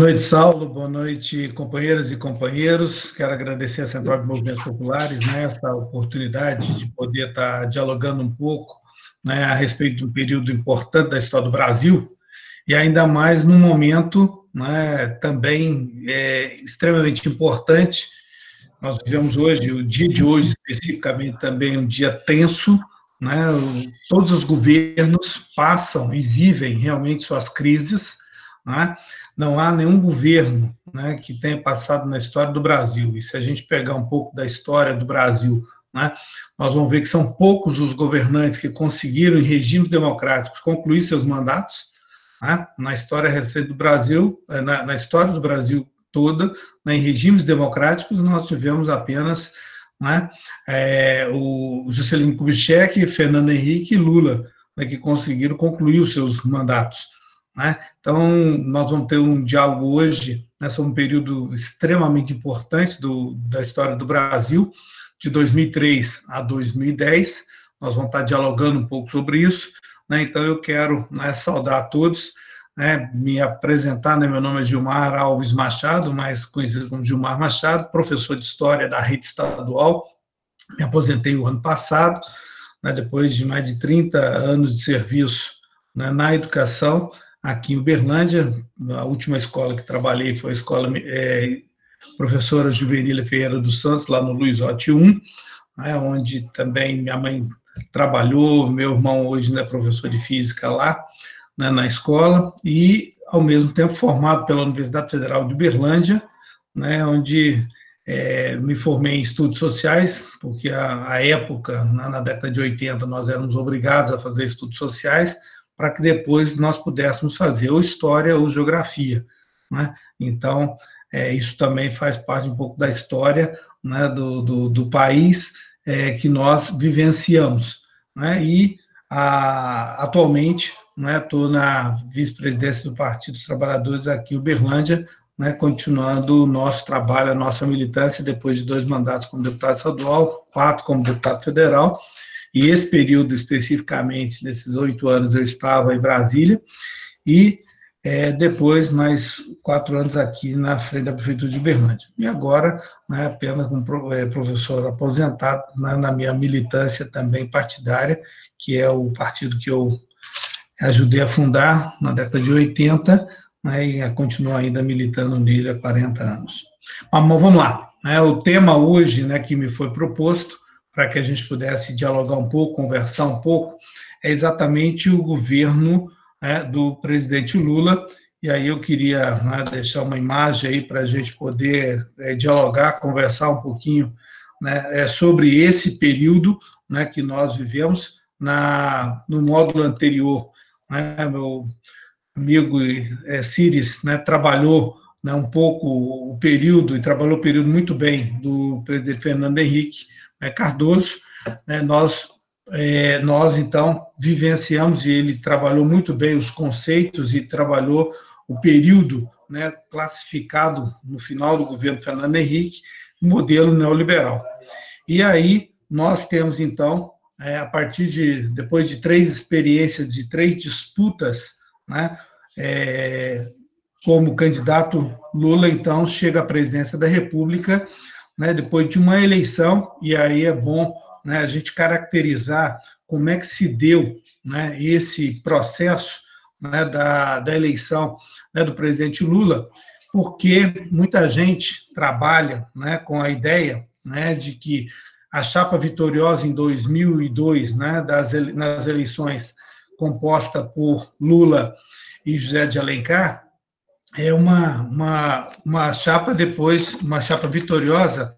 noite, Saulo. Boa noite, companheiras e companheiros. Quero agradecer à Central de Movimentos Populares, né, essa oportunidade de poder estar dialogando um pouco, né, a respeito de um período importante da história do Brasil, e ainda mais num momento, né, também extremamente importante. Nós vivemos hoje, o dia de hoje especificamente, também um dia tenso, né? Todos os governos passam e vivem realmente suas crises, né? Não há nenhum governo, né, que tenha passado na história do Brasil. E se a gente pegar um pouco da história do Brasil, né, nós vamos ver que são poucos os governantes que conseguiram, em regimes democráticos, concluir seus mandatos, né? Na história recente do Brasil, na história do Brasil toda, né, em regimes democráticos, nós tivemos apenas, né, o Juscelino Kubitschek, Fernando Henrique e Lula, né, que conseguiram concluir os seus mandatos, né? Então, nós vamos ter um diálogo hoje, né, sobre um período extremamente importante da história do Brasil, de 2003 a 2010. Nós vamos estar dialogando um pouco sobre isso, né? Então, eu quero, né, saudar a todos, né, me apresentar, né, meu nome é Gilmar Alves Machado, mais conhecido como Gilmar Machado, professor de História da rede estadual. Me aposentei o ano passado, né, depois de mais de 30 anos de serviço, né, na educação, aqui em Uberlândia. A última escola que trabalhei foi a escola professora Juvenília Ferreira dos Santos, lá no Luizotti 1, né, onde também minha mãe trabalhou, meu irmão hoje é professor de física lá, né, na escola, e, ao mesmo tempo, formado pela Universidade Federal de Uberlândia, né, onde me formei em estudos sociais, porque à época, na década de 80, nós éramos obrigados a fazer estudos sociais, para que depois nós pudéssemos fazer ou história ou geografia, né? Então, isso também faz parte um pouco da história, né, do país que nós vivenciamos, né? E atualmente, né, estou na vice-presidência do Partido dos Trabalhadores aqui em Uberlândia, né, continuando o nosso trabalho, a nossa militância, depois de 2 mandatos como deputado estadual, 4 como deputado federal. E esse período, especificamente, nesses 8 anos, eu estava em Brasília, e depois mais 4 anos aqui na frente da Prefeitura de Uberlândia. E agora, né, apenas como professor aposentado, na minha militância também partidária, que é o partido que eu ajudei a fundar na década de 80, né, e continuo ainda militando nele há 40 anos. Mas vamos lá, né, o tema hoje, né, que me foi proposto, para que a gente pudesse dialogar um pouco, conversar um pouco, é exatamente o governo, né, do presidente Lula. E aí eu queria, né, deixar uma imagem aí para a gente poder dialogar, conversar um pouquinho, né, sobre esse período, né, que nós vivemos. No módulo anterior, né, meu amigo Cires, né, trabalhou, né, um pouco o período, e trabalhou o período muito bem, do presidente Fernando Henrique Cardoso, né? Nós, então, vivenciamos, e ele trabalhou muito bem os conceitos e trabalhou o período, né, classificado no final do governo Fernando Henrique, modelo neoliberal. E aí nós temos, então, depois de 3 experiências, de 3 disputas, né, como candidato, Lula, então, chega à presidência da República, né, depois de uma eleição, e aí é bom, né, a gente caracterizar como é que se deu, né, esse processo, né, da eleição, né, do presidente Lula, porque muita gente trabalha, né, com a ideia, né, de que a chapa vitoriosa em 2002, né, nas eleições composta por Lula e José de Alencar, é uma chapa uma chapa vitoriosa,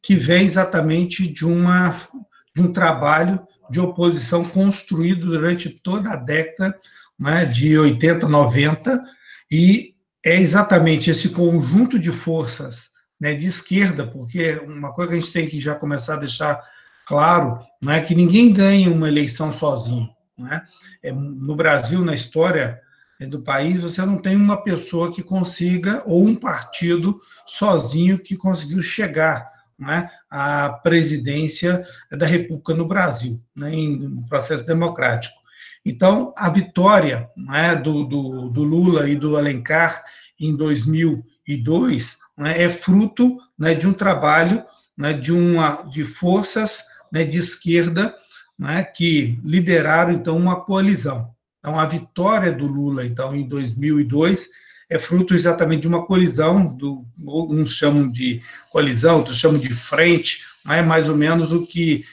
que vem exatamente de um trabalho de oposição construído durante toda a década, né, de 80, 90, e é exatamente esse conjunto de forças, né, de esquerda, porque uma coisa que a gente tem que já começar a deixar claro, não é que ninguém ganha uma eleição sozinho, né? No Brasil, na história do país, você não tem uma pessoa que consiga, ou um partido sozinho que conseguiu chegar, né, à presidência da República no Brasil, né, em um processo democrático. Então, a vitória, né, do Lula e do Alencar, em 2002, né, é fruto, né, de um trabalho, né, de forças, né, de esquerda, né, que lideraram, então, uma coalizão. Então, a vitória do Lula, então, em 2002, é fruto exatamente de uma coalizão, uns chamam de coalizão, outros chamam de frente, né, mais ou menos o que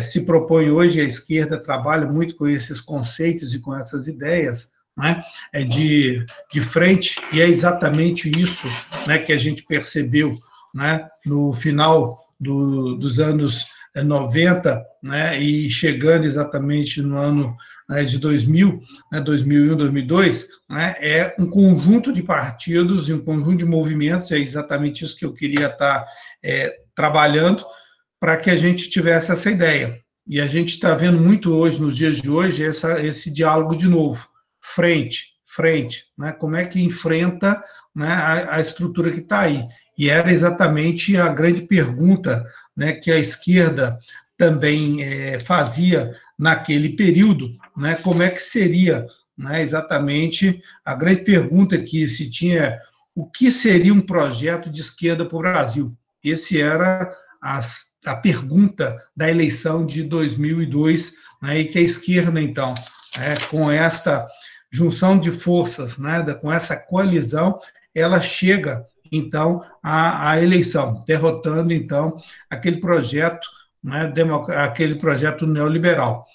se propõe hoje. A esquerda trabalha muito com esses conceitos e com essas ideias, né, de frente, e é exatamente isso, né, que a gente percebeu, né, no final dos anos 90, né, e chegando exatamente no ano, né, de 2000, né, 2001, 2002, né, é um conjunto de partidos e um conjunto de movimentos, é exatamente isso que eu queria estar trabalhando, para que a gente tivesse essa ideia. E a gente está vendo muito hoje, nos dias de hoje, esse diálogo de novo, frente, né, como é que enfrenta, né, a estrutura que está aí. E era exatamente a grande pergunta, né, que a esquerda também fazia naquele período, né, como é que seria, né, exatamente a grande pergunta que se tinha, o que seria um projeto de esquerda para o Brasil? Esse era a pergunta da eleição de 2002, né, e que a esquerda, então, com esta junção de forças, né, com essa coalizão, ela chega, então, à eleição, derrotando, então, aquele projeto, né, aquele projeto neoliberal.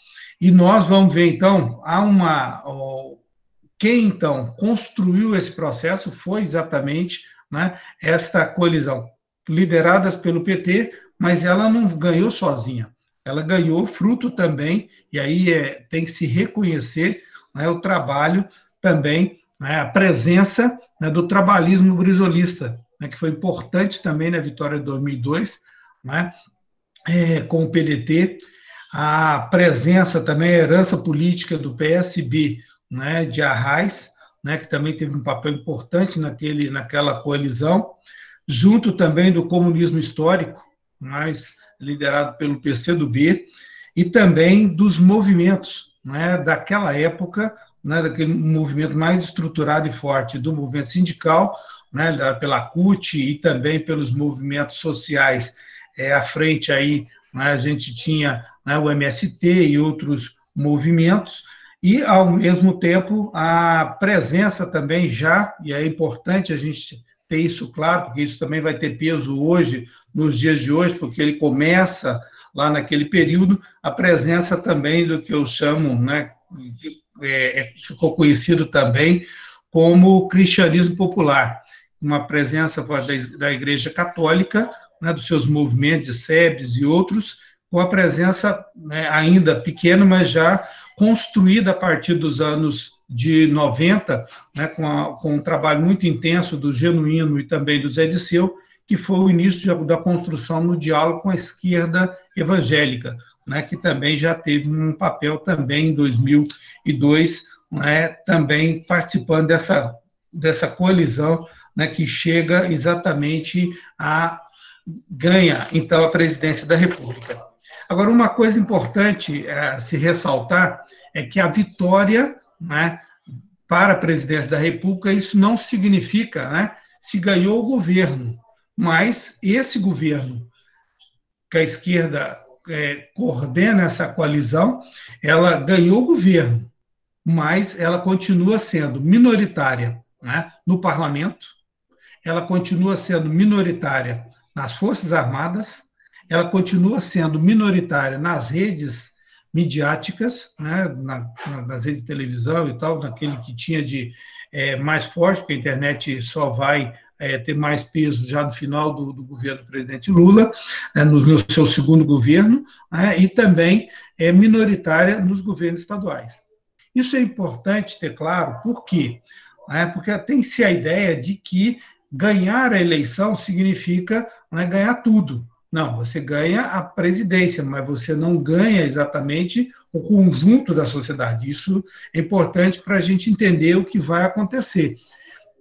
E nós vamos ver, então, quem, então, construiu esse processo foi exatamente, né, esta coalizão, lideradas pelo PT, mas ela não ganhou sozinha, ela ganhou fruto também, e aí tem que se reconhecer, né, o trabalho também, né, a presença, né, do trabalhismo brisolista, né, que foi importante também na vitória de 2002, né, com o PDT, a presença também, a herança política do PSB, né, de Arraes, né, que também teve um papel importante naquela coalizão, junto também do comunismo histórico, mais liderado pelo PCdoB, e também dos movimentos, né, daquela época, né, daquele movimento mais estruturado e forte do movimento sindical, né, pela CUT e também pelos movimentos sociais à frente aí, né, a gente tinha, né, o MST e outros movimentos, e, ao mesmo tempo, a presença também já, e é importante a gente ter isso claro, porque isso também vai ter peso hoje, nos dias de hoje, porque ele começa lá naquele período, a presença também do que eu chamo, né, ficou conhecido também como cristianismo popular, uma presença da Igreja Católica, né, dos seus movimentos de SEBS e outros, com a presença, né, ainda pequena, mas já construída a partir dos anos de 90, né, com um trabalho muito intenso do Genuíno e também do Zé Disseu, que foi o início da construção no diálogo com a esquerda evangélica, né, que também já teve um papel também em 2002, né, também participando dessa coalizão, né, que chega exatamente ganha, então, a presidência da República. Agora, uma coisa importante a se ressaltar é que a vitória, né, para a presidência da República, isso não significa, né, se ganhou o governo, mas esse governo que a esquerda coordena essa coalizão, ela ganhou o governo, mas ela continua sendo minoritária, né, no parlamento, ela continua sendo minoritária nas Forças Armadas, ela continua sendo minoritária nas redes midiáticas, né, nas redes de televisão e tal, naquele que tinha de mais forte, porque a internet só vai ter mais peso já no final do governo do presidente Lula, no seu segundo governo, né, e também é minoritária nos governos estaduais. Isso é importante ter claro, por quê? Porque tem-se a ideia de que ganhar a eleição significa, né, ganhar tudo. Não, você ganha a presidência, mas você não ganha exatamente o conjunto da sociedade. Isso é importante para a gente entender o que vai acontecer.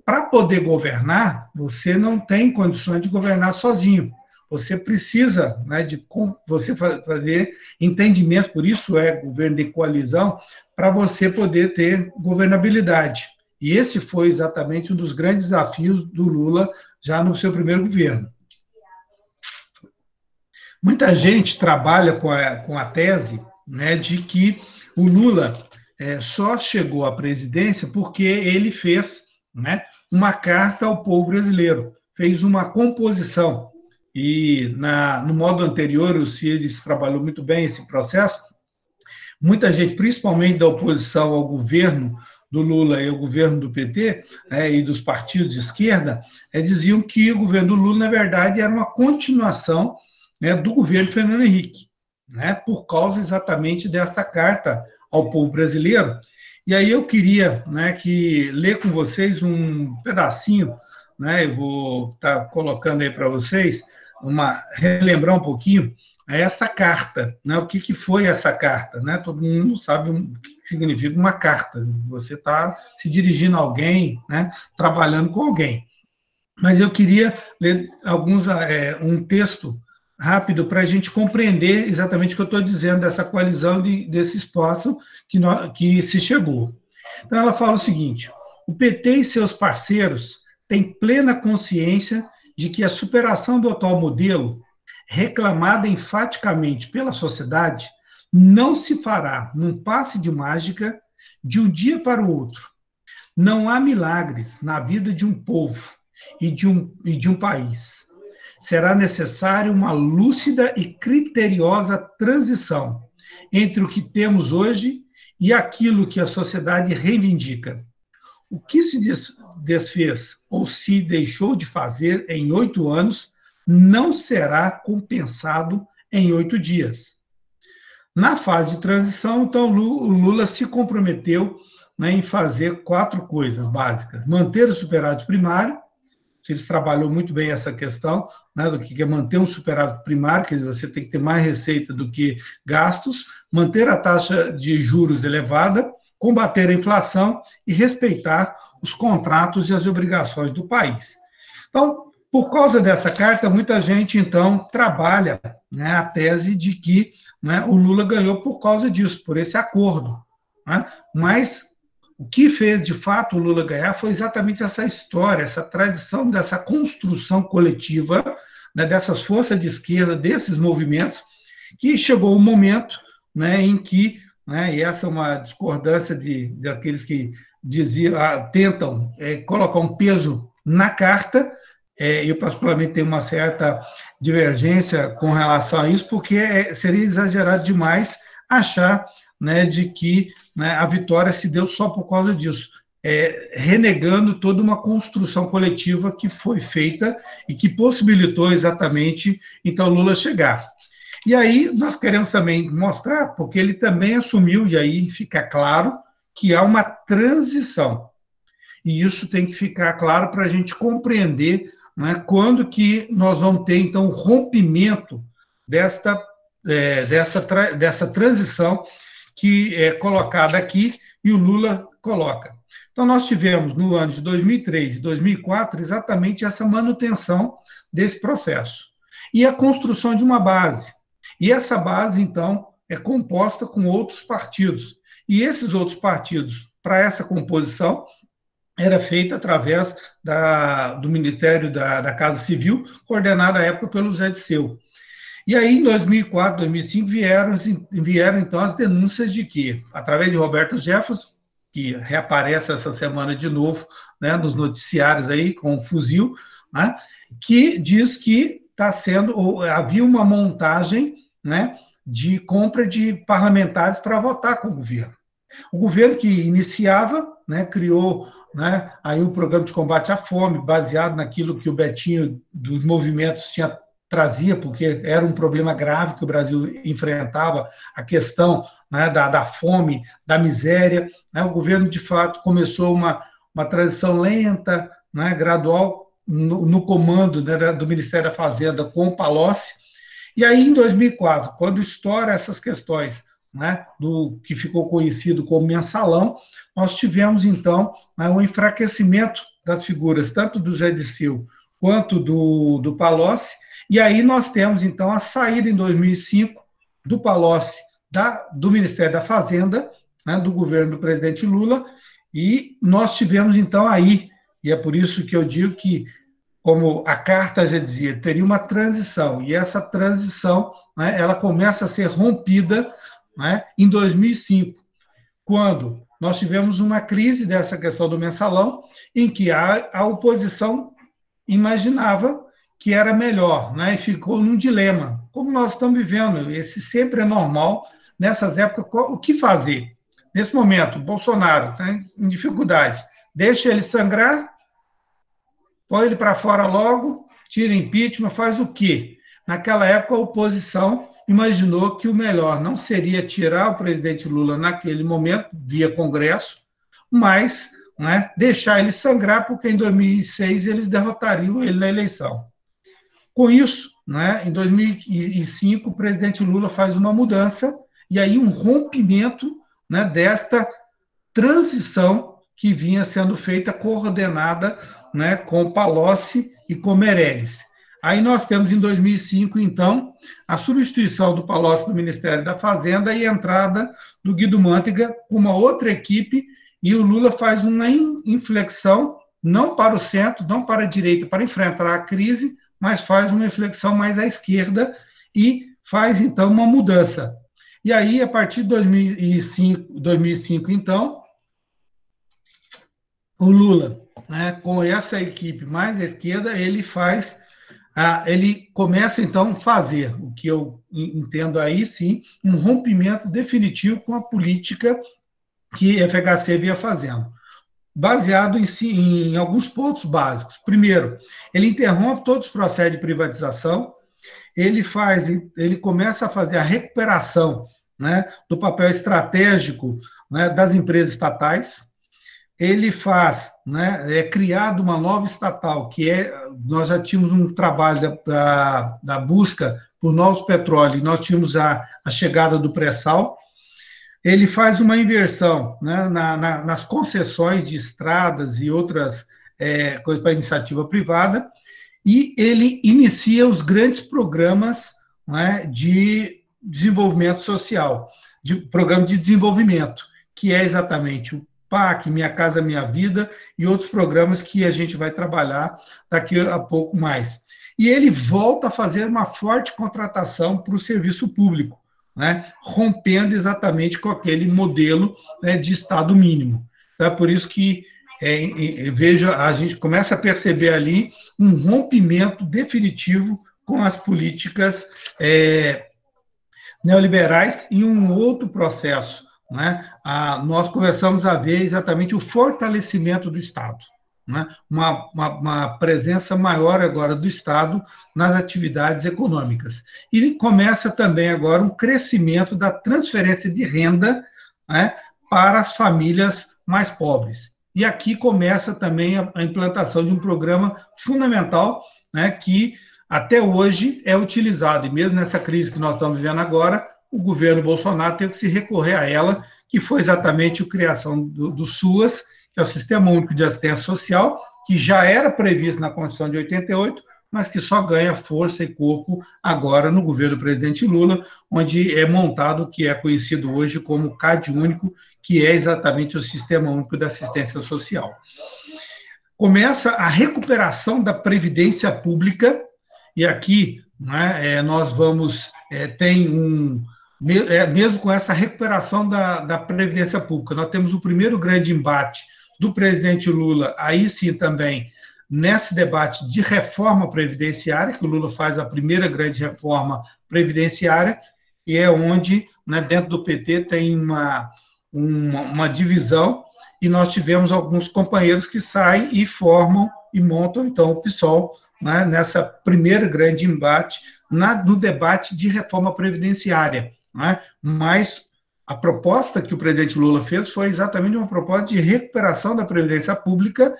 Para poder governar, você não tem condições de governar sozinho. Você precisa, né, de você fazer entendimento, por isso é governo de coalizão, para você poder ter governabilidade. E esse foi exatamente um dos grandes desafios do Lula já no seu primeiro governo. Muita gente trabalha com a tese, né, de que o Lula só chegou à presidência porque ele fez, né, uma carta ao povo brasileiro, fez uma composição. E no modo anterior, o Cires trabalhou muito bem esse processo. Muita gente, principalmente da oposição ao governo do Lula e ao governo do PT, e dos partidos de esquerda, diziam que o governo do Lula, na verdade, era uma continuação, né, do governo de Fernando Henrique, né, por causa exatamente dessa carta ao povo brasileiro. E aí eu queria, né, ler com vocês um pedacinho, né, eu vou estar colocando aí para vocês, relembrar um pouquinho essa carta, né? O que foi essa carta, né? Todo mundo sabe o que significa uma carta. Você está se dirigindo a alguém, né? Trabalhando com alguém. Mas eu queria ler um texto rápido para a gente compreender exatamente o que eu estou dizendo dessa coalizão desse espaço que se chegou. Então ela fala o seguinte: o PT e seus parceiros têm plena consciência de que a superação do atual modelo, reclamada enfaticamente pela sociedade, não se fará num passe de mágica de um dia para o outro. Não há milagres na vida de um povo e de um país. Será necessária uma lúcida e criteriosa transição entre o que temos hoje e aquilo que a sociedade reivindica. O que se desfez ou se deixou de fazer em 8 anos não será compensado em 8 dias. Na fase de transição, então, o Lula se comprometeu, né, em fazer 4 coisas básicas: manter o superávit primário. Eles trabalhou muito bem essa questão, né, do que é manter um superávit primário, quer dizer, você tem que ter mais receita do que gastos, manter a taxa de juros elevada, combater a inflação e respeitar os contratos e as obrigações do país. Então, por causa dessa carta, muita gente, então, trabalha, né, a tese de que, né, o Lula ganhou por causa disso, por esse acordo. Né? Mas o que fez, de fato, o Lula ganhar foi exatamente essa história, essa tradição dessa construção coletiva, né, dessas forças de esquerda, desses movimentos, que chegou um momento, né, em que, né, e essa é uma discordância daqueles que tentam colocar um peso na carta. Eu, particularmente, tenho uma certa divergência com relação a isso, porque seria exagerado demais achar, né, de que, né, a vitória se deu só por causa disso, renegando toda uma construção coletiva que foi feita e que possibilitou exatamente, então, Lula chegar. E aí nós queremos também mostrar, porque ele também assumiu, e aí fica claro, que há uma transição. E isso tem que ficar claro para a gente compreender, né, quando que nós vamos ter, então, o rompimento dessa transição que é colocada aqui e o Lula coloca. Então, nós tivemos, no ano de 2003 e 2004, exatamente essa manutenção desse processo. E a construção de uma base. E essa base, então, é composta com outros partidos. E esses outros partidos, para essa composição, era feita através do Ministério da Casa Civil, coordenado à época pelo Zé Disseu. E aí, em 2004, 2005, vieram então, as denúncias de que, através de Roberto Jefferson, que reaparece essa semana de novo, né, nos noticiários aí, com um fuzil, né, que diz que havia uma montagem, né, de compra de parlamentares para votar com o governo. O governo que iniciava, né, criou, né, aí um programa de combate à fome, baseado naquilo que o Betinho dos movimentos trazia, porque era um problema grave que o Brasil enfrentava, a questão, né, da fome, da miséria. Né? O governo, de fato, começou uma transição lenta, né, gradual, no comando, né, do Ministério da Fazenda com o Palocci. E aí, em 2004, quando estoura essas questões, né, do que ficou conhecido como mensalão, nós tivemos, então, né, um enfraquecimento das figuras, tanto do Zé Disseu quanto do Palocci, e aí nós temos, então, a saída em 2005 do Palocci do Ministério da Fazenda, né, do governo do presidente Lula, E nós tivemos, então, aí, e é por isso que eu digo que, como a carta já dizia, teria uma transição, e essa transição, né, ela começa a ser rompida, né, em 2005, quando nós tivemos uma crise dessa questão do mensalão, em que a oposição imaginava que era melhor, né, e ficou num dilema, como nós estamos vivendo, esse sempre é normal, nessas épocas, o que fazer? Nesse momento, Bolsonaro está em dificuldades, deixa ele sangrar, põe ele para fora logo, tira impeachment, faz o quê? Naquela época, a oposição imaginou que o melhor não seria tirar o presidente Lula naquele momento, via Congresso, mas, né, deixar ele sangrar, porque em 2006 eles derrotariam ele na eleição. Com isso, né, em 2005, o presidente Lula faz uma mudança, e aí um rompimento, né, desta transição que vinha sendo feita, coordenada, né, com Palocci e com Meirelles. Aí nós temos, em 2005, então, a substituição do Palocci do Ministério da Fazenda e a entrada do Guido Mantega com uma outra equipe, e o Lula faz uma inflexão, não para o centro, não para a direita, para enfrentar a crise, mas faz uma inflexão mais à esquerda e faz, então, uma mudança. E aí, a partir de 2005 então, o Lula, né, com essa equipe mais à esquerda, ele começa, então, a fazer o que eu entendo aí, sim, um rompimento definitivo com a política que a FHC vinha fazendo, baseado em alguns pontos básicos. Primeiro, ele interrompe todos os processos de privatização, ele começa a fazer a recuperação, né, do papel estratégico, né, das empresas estatais. Ele faz, né, criado uma nova estatal, nós já tínhamos um trabalho da busca por novos petróleos, nós tínhamos a chegada do pré-sal. Ele faz uma inversão, né, nas concessões de estradas e outras coisas para iniciativa privada, e ele inicia os grandes programas, né, de desenvolvimento social, de programa de desenvolvimento, que é exatamente o PAC, Minha Casa Minha Vida, e outros programas que a gente vai trabalhar daqui a pouco mais. E ele volta a fazer uma forte contratação para o serviço público, né, rompendo exatamente com aquele modelo, né, de Estado mínimo. Então, é por isso que a gente começa a perceber ali um rompimento definitivo com as políticas neoliberais e um outro processo, né? Nós começamos a ver exatamente o fortalecimento do Estado, né? Uma presença maior agora do Estado nas atividades econômicas. E começa também agora um crescimento da transferência de renda, né, para as famílias mais pobres. E aqui começa também a implantação de um programa fundamental, né, que até hoje é utilizado, e mesmo nessa crise que nós estamos vivendo agora, o governo Bolsonaro teve que se recorrer a ela, que foi exatamente a criação do SUAS, que é o Sistema Único de Assistência Social, que já era previsto na Constituição de 88, mas que só ganha força e corpo agora no governo do presidente Lula, onde é montado o que é conhecido hoje como CAD Único, que é exatamente o Sistema Único de Assistência Social. Começa a recuperação da Previdência Pública, e aqui, né, nós vamos, mesmo com essa recuperação da Previdência Pública, nós temos o primeiro grande embate do presidente Lula, aí sim também, nesse debate de reforma previdenciária, que o Lula faz a primeira grande reforma previdenciária, e é onde, né, dentro do PT, tem uma divisão, e nós tivemos alguns companheiros que saem e formam e montam, então, o PSOL, né, nessa primeira grande embate, no debate de reforma previdenciária, né? Mas a proposta que o presidente Lula fez foi exatamente uma proposta de recuperação da Previdência Pública,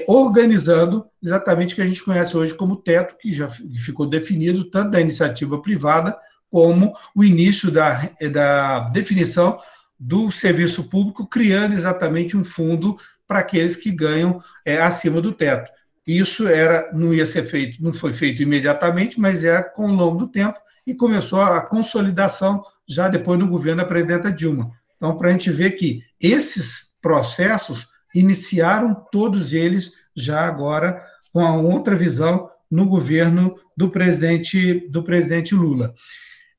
organizando exatamente o que a gente conhece hoje como teto, que já ficou definido tanto da iniciativa privada, como o início da definição do serviço público, criando exatamente um fundo para aqueles que ganham acima do teto. Isso não ia ser feito, não foi feito imediatamente, mas com o longo do tempo, e começou a consolidação já depois no governo da presidenta Dilma. Então, para a gente ver que esses processos iniciaram todos eles já agora com a outra visão no governo do presidente Lula.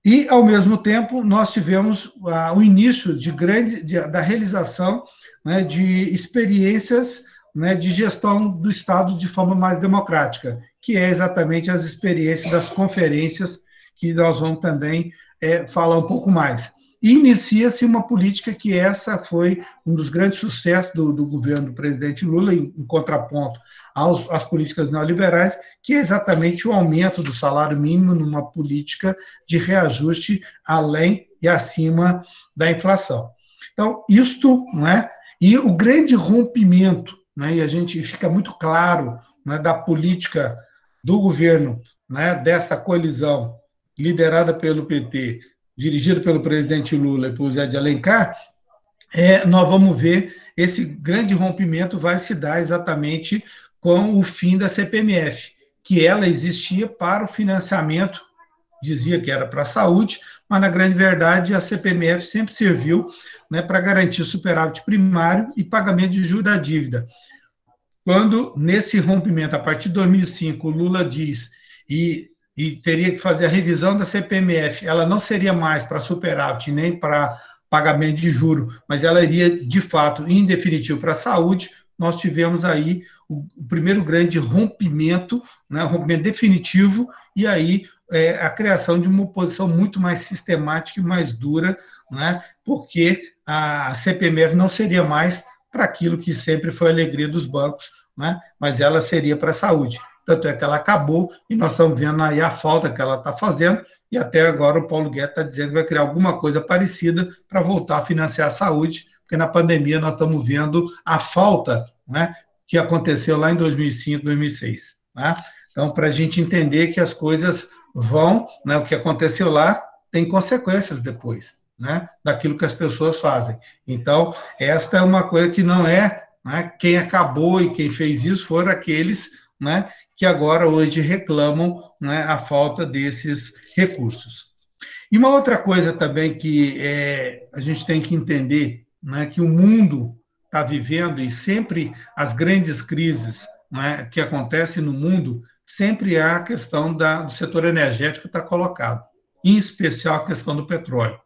E, ao mesmo tempo, nós tivemos o início da realização, né, de experiências, né, de gestão do Estado de forma mais democrática, que é exatamente as experiências das conferências, que nós vamos também falar um pouco mais. E inicia-se uma política que essa foi um dos grandes sucessos do governo do presidente Lula, em contraponto às políticas neoliberais, que é exatamente o aumento do salário mínimo numa política de reajuste além e acima da inflação. Então, isto, né, e o grande rompimento, né, e a gente fica muito claro, né, da política do governo, né, dessa coalizão liderada pelo PT, dirigido pelo presidente Lula e por Zé de Alencar, nós vamos ver esse grande rompimento vai se dar exatamente com o fim da CPMF, que ela existia para o financiamento, dizia que era para a saúde, mas, na grande verdade, a CPMF sempre serviu, né, para garantir superávit primário e pagamento de juros da dívida. Quando, nesse rompimento, a partir de 2005, o Lula diz e teria que fazer a revisão da CPMF, ela não seria mais para superávit nem para pagamento de juro, mas ela iria, de fato, em definitivo, para a saúde. Nós tivemos aí o primeiro grande rompimento, né, rompimento definitivo, e aí a criação de uma oposição muito mais sistemática e mais dura, né, porque a CPMF não seria mais para aquilo que sempre foi a alegria dos bancos, né, mas ela seria para a saúde. Tanto é que ela acabou, e nós estamos vendo aí a falta que ela está fazendo, e até agora o Paulo Guedes está dizendo que vai criar alguma coisa parecida para voltar a financiar a saúde, porque na pandemia nós estamos vendo a falta, né, que aconteceu lá em 2005, 2006. Né? Então, para a gente entender que as coisas vão, né, o que aconteceu lá tem consequências depois, né, daquilo que as pessoas fazem. Então, esta é uma coisa que não é, né, quem acabou e quem fez isso foram aqueles, né, que agora hoje reclamam, né, a falta desses recursos. E uma outra coisa também que a gente tem que entender, né, que o mundo está vivendo, e sempre as grandes crises, né, que acontecem no mundo, sempre há a questão do setor energético está colocado, em especial a questão do petróleo.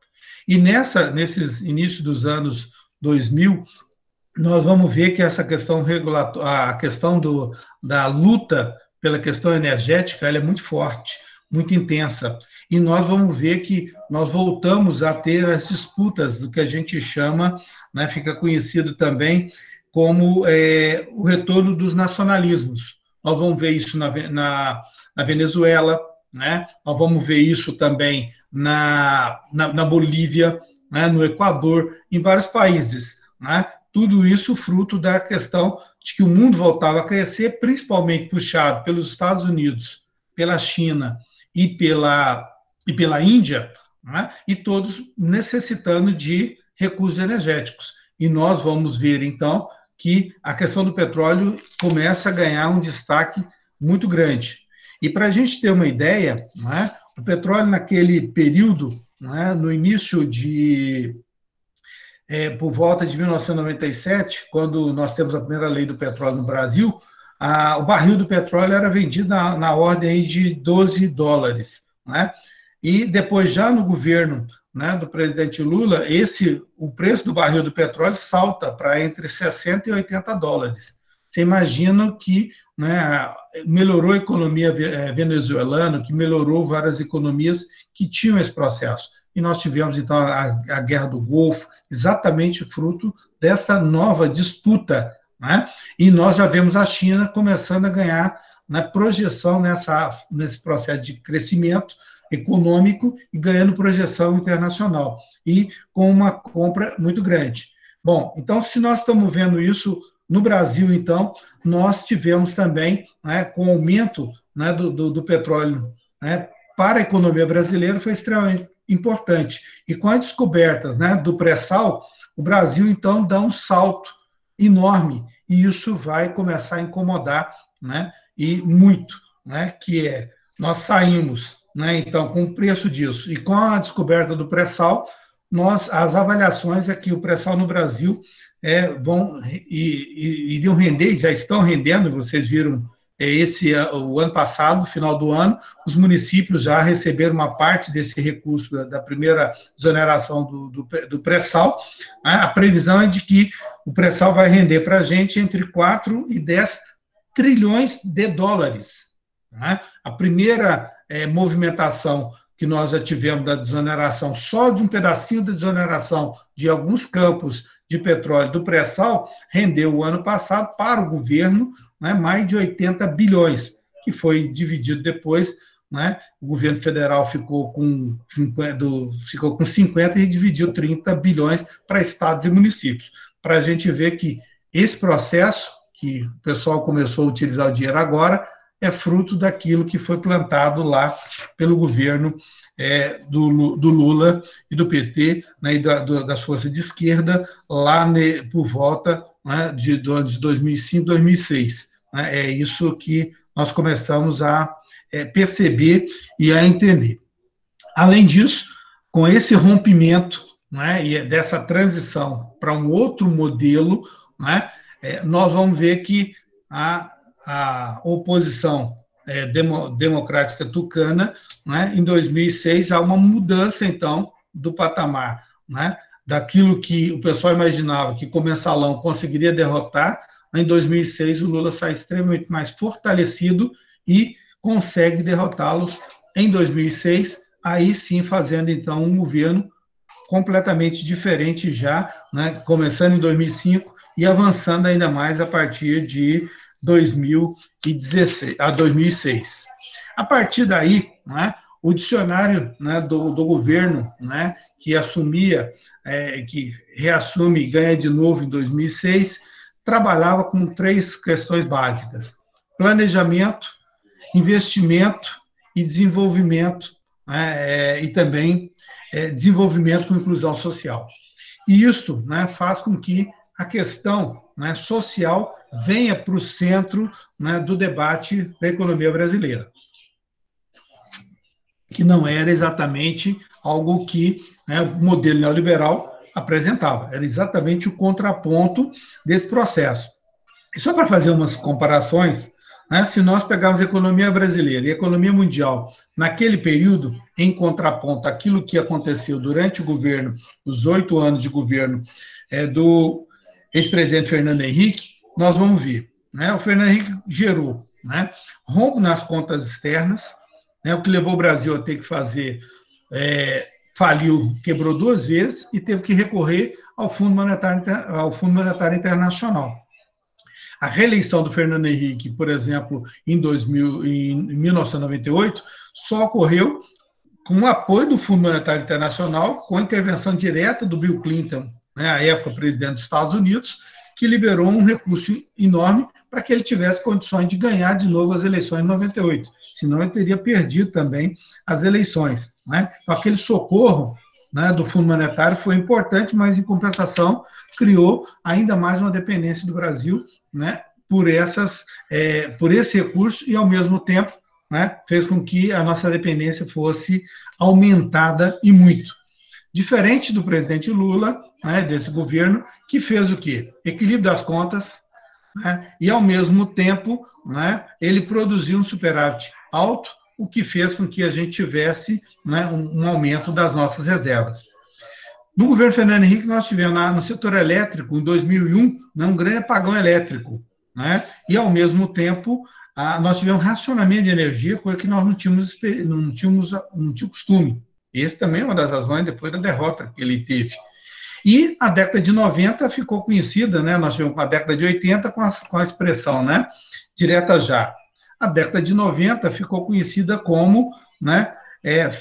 E nesses inícios dos anos 2000, nós vamos ver que essa questão regulatória, a questão da luta pela questão energética, ela é muito forte, muito intensa. E nós vamos ver que nós voltamos a ter as disputas do que a gente chama, né, fica conhecido também como o retorno dos nacionalismos. Nós vamos ver isso na Venezuela, né? Nós vamos ver isso também na Bolívia, né? No Equador, em vários países, né? Tudo isso fruto da questão de que o mundo voltava a crescer, principalmente puxado pelos Estados Unidos, pela China e pela Índia, né? E todos necessitando de recursos energéticos. E nós vamos ver, então, que a questão do petróleo começa a ganhar um destaque muito grande. E para a gente ter uma ideia, né, o petróleo naquele período, né, no início por volta de 1997, quando nós temos a primeira lei do petróleo no Brasil, o barril do petróleo era vendido na ordem de $12. Né? E depois, já no governo, né, do presidente Lula, o preço do barril do petróleo salta para entre $60 e $80. Você imagina que, né, melhorou a economia venezuelana, que melhorou várias economias que tinham esse processo. E nós tivemos, então, a Guerra do Golfo, exatamente fruto dessa nova disputa. Né? E nós já vemos a China começando a ganhar na projeção nesse processo de crescimento econômico e ganhando projeção internacional, e com uma compra muito grande. Bom, então, se nós estamos vendo isso no Brasil, então, nós tivemos também, né, com o aumento, né, do petróleo, né, para a economia brasileira, foi extremamente importante. E com as descobertas, né, do pré-sal, o Brasil, então, dá um salto enorme, e isso vai começar a incomodar, né, e muito, né, que nós saímos, né, então, com o preço disso, e com a descoberta do pré-sal, as avaliações é que o pré-sal no Brasil iriam render, já estão rendendo, vocês viram o ano passado, final do ano, os municípios já receberam uma parte desse recurso da primeira desoneração do pré-sal. A previsão é de que o pré-sal vai render para a gente entre 4 e 10 trilhões de dólares. A primeira movimentação que nós já tivemos da desoneração, só de um pedacinho da desoneração de alguns campos de petróleo do pré-sal, rendeu o ano passado para o governo mais de 80 bilhões, que foi dividido depois, o governo federal ficou com 50 e dividiu 30 bilhões para estados e municípios, para a gente ver que esse processo, que o pessoal começou a utilizar o dinheiro agora, é fruto daquilo que foi plantado lá pelo governo do Lula e do PT, e das forças de esquerda, lá por volta de 2005, 2006. É isso que nós começamos a perceber e a entender. Além disso, com esse rompimento e dessa transição para um outro modelo, nós vamos ver que a oposição democrática tucana, em 2006, há uma mudança, então, do patamar, daquilo que o pessoal imaginava que com o mensalão conseguiria derrotar. Em 2006, o Lula sai extremamente mais fortalecido e consegue derrotá-los em 2006, aí sim fazendo, então, um governo completamente diferente já, começando em 2005 e avançando ainda mais a partir de 2006. A partir daí, o dicionário do governo, que assumia, que reassume e ganha de novo em 2006, trabalhava com 3 questões básicas: planejamento, investimento e desenvolvimento, e também desenvolvimento com inclusão social. E isto faz com que a questão social venha para o centro do debate da economia brasileira, que não era exatamente algo que o modelo neoliberal apresentava, era exatamente o contraponto desse processo. E só para fazer umas comparações, se nós pegarmos a economia brasileira e a economia mundial naquele período, em contraponto àquilo que aconteceu durante o governo, os 8 anos de governo do ex-presidente Fernando Henrique, nós vamos ver. O Fernando Henrique gerou rombo nas contas externas, o que levou o Brasil a ter que fazer, faliu, quebrou 2 vezes e teve que recorrer ao Fundo Monetário Internacional. A reeleição do Fernando Henrique, por exemplo, em 1998, só ocorreu com o apoio do Fundo Monetário Internacional, com a intervenção direta do Bill Clinton, à época presidente dos Estados Unidos, que liberou um recurso enorme para que ele tivesse condições de ganhar de novo as eleições em 98. Senão ele teria perdido também as eleições. Então, aquele socorro do Fundo Monetário foi importante, mas, em compensação, criou ainda mais uma dependência do Brasil por esse recurso e, ao mesmo tempo, fez com que a nossa dependência fosse aumentada e muito. Diferente do presidente Lula, desse governo, que fez o quê? Equilíbrio das contas, e, ao mesmo tempo, ele produziu um superávit alto, o que fez com que a gente tivesse um aumento das nossas reservas. No governo Fernando Henrique, nós tivemos no setor elétrico, em 2001, um grande apagão elétrico, e, ao mesmo tempo, nós tivemos racionamento de energia, coisa que nós não tínhamos costume. Esse também é uma das razões depois da derrota que ele teve. E a década de 90 ficou conhecida, nós tivemos a década de 80 com a expressão direta já. A década de 90 ficou conhecida como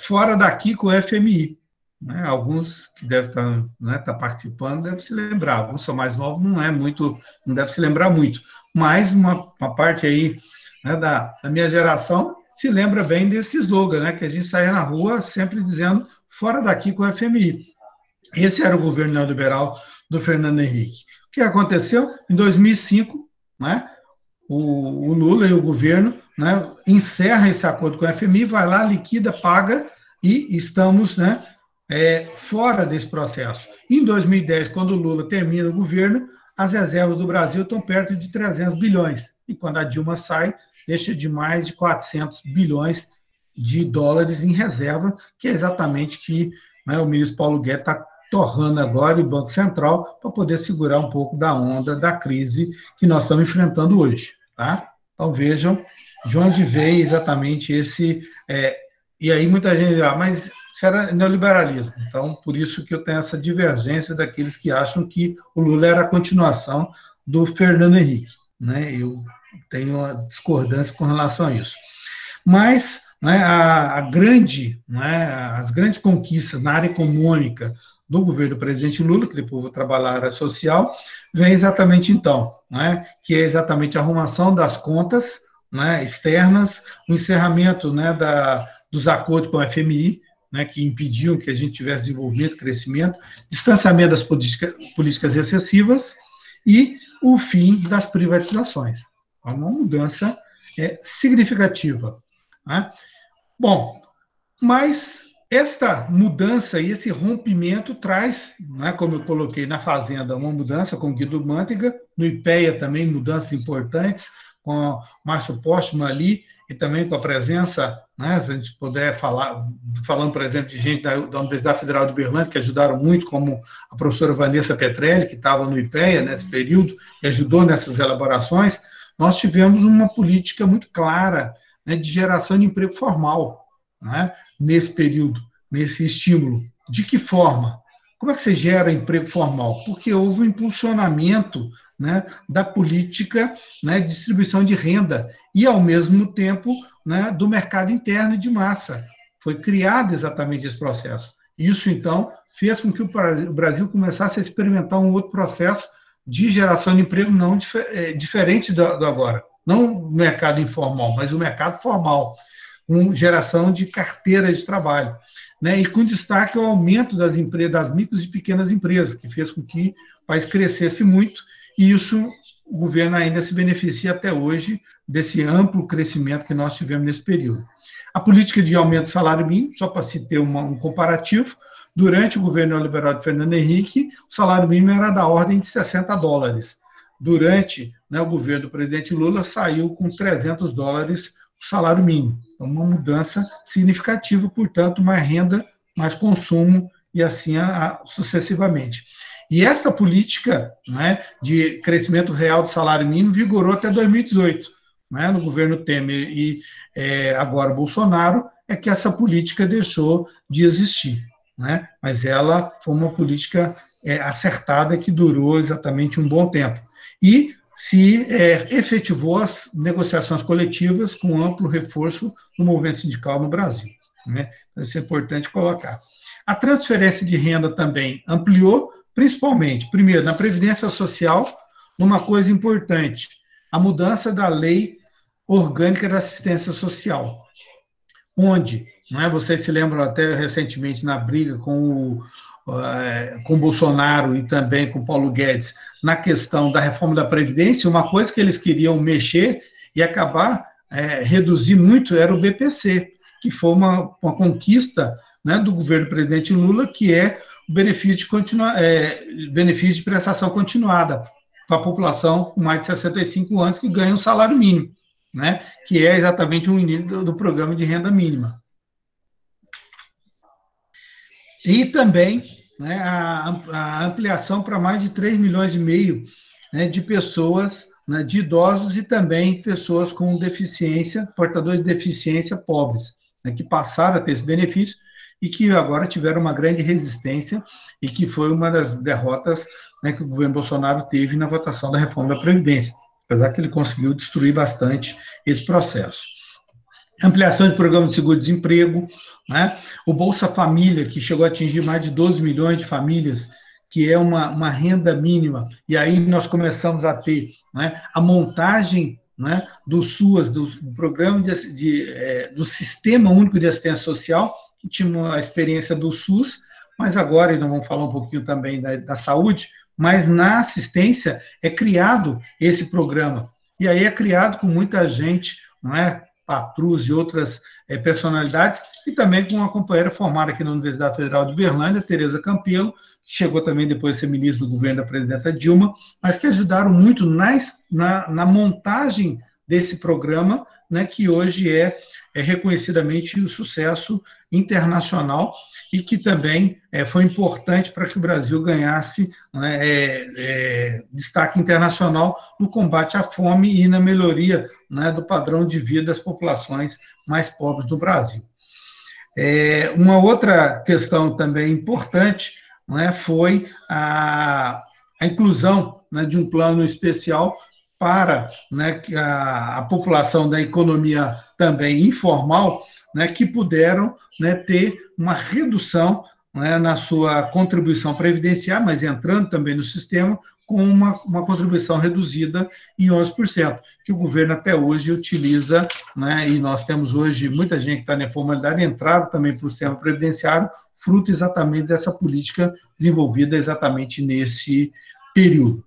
fora daqui com o FMI. Alguns que devem estar participando devem se lembrar, alguns são mais novos, não deve se lembrar muito, mas uma parte aí da minha geração se lembra bem desse slogan, que a gente saía na rua sempre dizendo fora daqui com o FMI. Esse era o governo neoliberal do Fernando Henrique. O que aconteceu? Em 2005, o Lula e o governo encerram esse acordo com o FMI, vai lá, liquida, paga, e estamos fora desse processo. Em 2010, quando o Lula termina o governo, as reservas do Brasil estão perto de 300 bilhões. E quando a Dilma sai, deixa de mais de 400 bilhões de dólares em reserva, que é exatamente que, né, o ministro Paulo Guedes está torrando agora o Banco Central para poder segurar um pouco da onda da crise que nós estamos enfrentando hoje. Tá? Então vejam de onde veio exatamente esse... e aí muita gente diz, mas isso era neoliberalismo. Então, por isso que eu tenho essa divergência daqueles que acham que o Lula era a continuação do Fernando Henrique. Né? Eu tenho uma discordância com relação a isso. Mas, né, as grandes conquistas na área econômica do governo do presidente Lula, que depois vou trabalhar a área social, vem exatamente então, né, que é exatamente a arrumação das contas, né, externas, o encerramento, né, dos acordos com o FMI, né, que impediam que a gente tivesse desenvolvimento, crescimento, distanciamento das políticas recessivas e o fim das privatizações. É uma mudança significativa. Né? Bom, mas esta mudança e esse rompimento traz, né, como eu coloquei na Fazenda, uma mudança com Guido Mantega, no IPEA também mudanças importantes, com o Márcio Postman ali, e também com a presença, né, se a gente puder falar, falando, por exemplo, de gente da Universidade Federal de Uberlândia, que ajudaram muito, como a professora Vanessa Petrelli, que estava no IPEA nesse período, e ajudou nessas elaborações, nós tivemos uma política muito clara, né, de geração de emprego formal, né, nesse período, nesse estímulo. De que forma? Como é que você gera emprego formal? Porque houve um impulsionamento, né, da política, né, de distribuição de renda e, ao mesmo tempo, né, do mercado interno de massa. Foi criado exatamente esse processo. Isso, então, fez com que o Brasil começasse a experimentar um outro processo de geração de emprego não diferente do agora. Não o mercado informal, mas o mercado formal, com geração de carteiras de trabalho, né? E com destaque ao aumento das micros e pequenas empresas, que fez com que o país crescesse muito, e isso o governo ainda se beneficia até hoje desse amplo crescimento que nós tivemos nesse período. A política de aumento do salário mínimo, só para se ter um comparativo, durante o governo neoliberal de Fernando Henrique, o salário mínimo era da ordem de $60. Durante, né, o governo do presidente Lula, saiu com $300 o salário mínimo. Então, uma mudança significativa, portanto, mais renda, mais consumo e assim sucessivamente. E essa política, né, de crescimento real do salário mínimo vigorou até 2018, né, no governo Temer e agora Bolsonaro, é que essa política deixou de existir. Né? Mas ela foi uma política acertada que durou exatamente um bom tempo. E se efetivou as negociações coletivas com amplo reforço do movimento sindical no Brasil. Né? Então, isso é importante colocar. A transferência de renda também ampliou, principalmente, primeiro, na Previdência Social, numa coisa importante, a mudança da Lei Orgânica da Assistência Social, onde, não é, vocês se lembram até recentemente na briga com o Bolsonaro e também com o Paulo Guedes na questão da reforma da Previdência, uma coisa que eles queriam mexer e acabar reduzir muito era o BPC, que foi uma conquista, né, do governo do presidente Lula, que é o benefício de prestação continuada para a população com mais de 65 anos que ganha um salário mínimo, né, que é exatamente o início do programa de renda mínima. E também, né, a ampliação para mais de 3,5 milhões, né, de pessoas, né, de idosos e também pessoas com deficiência, portadores de deficiência pobres, né, que passaram a ter esse benefício e que agora tiveram uma grande resistência e que foi uma das derrotas, né, que o governo Bolsonaro teve na votação da reforma da Previdência, apesar que ele conseguiu destruir bastante esse processo. Ampliação de programa de seguro-desemprego, né? O Bolsa Família, que chegou a atingir mais de 12 milhões de famílias, que é uma renda mínima, e aí nós começamos a ter, né, a montagem, né, do SUAS, do Programa do Sistema Único de Assistência Social, que tinha a experiência do SUS, mas agora, e nós vamos falar um pouquinho também da saúde, mas na assistência é criado esse programa, e aí é criado com muita gente, não é, Patrus e outras personalidades, e também com uma companheira formada aqui na Universidade Federal de Uberlândia, Tereza Campelo, que chegou também depois a ser ministro do governo da presidenta Dilma, mas que ajudaram muito na montagem desse programa, né, que hoje é reconhecidamente um sucesso internacional e que também foi importante para que o Brasil ganhasse, né, destaque internacional no combate à fome e na melhoria, né, do padrão de vida das populações mais pobres do Brasil. Uma outra questão também importante, né, foi a inclusão, né, de um plano especial para, né, a população da economia também informal, né, que puderam, né, ter uma redução, né, na sua contribuição previdenciária, mas entrando também no sistema, com uma contribuição reduzida em 11%, que o governo até hoje utiliza, né, e nós temos hoje muita gente que está na informalidade, entraram também para o sistema previdenciário, fruto exatamente dessa política desenvolvida exatamente nesse período.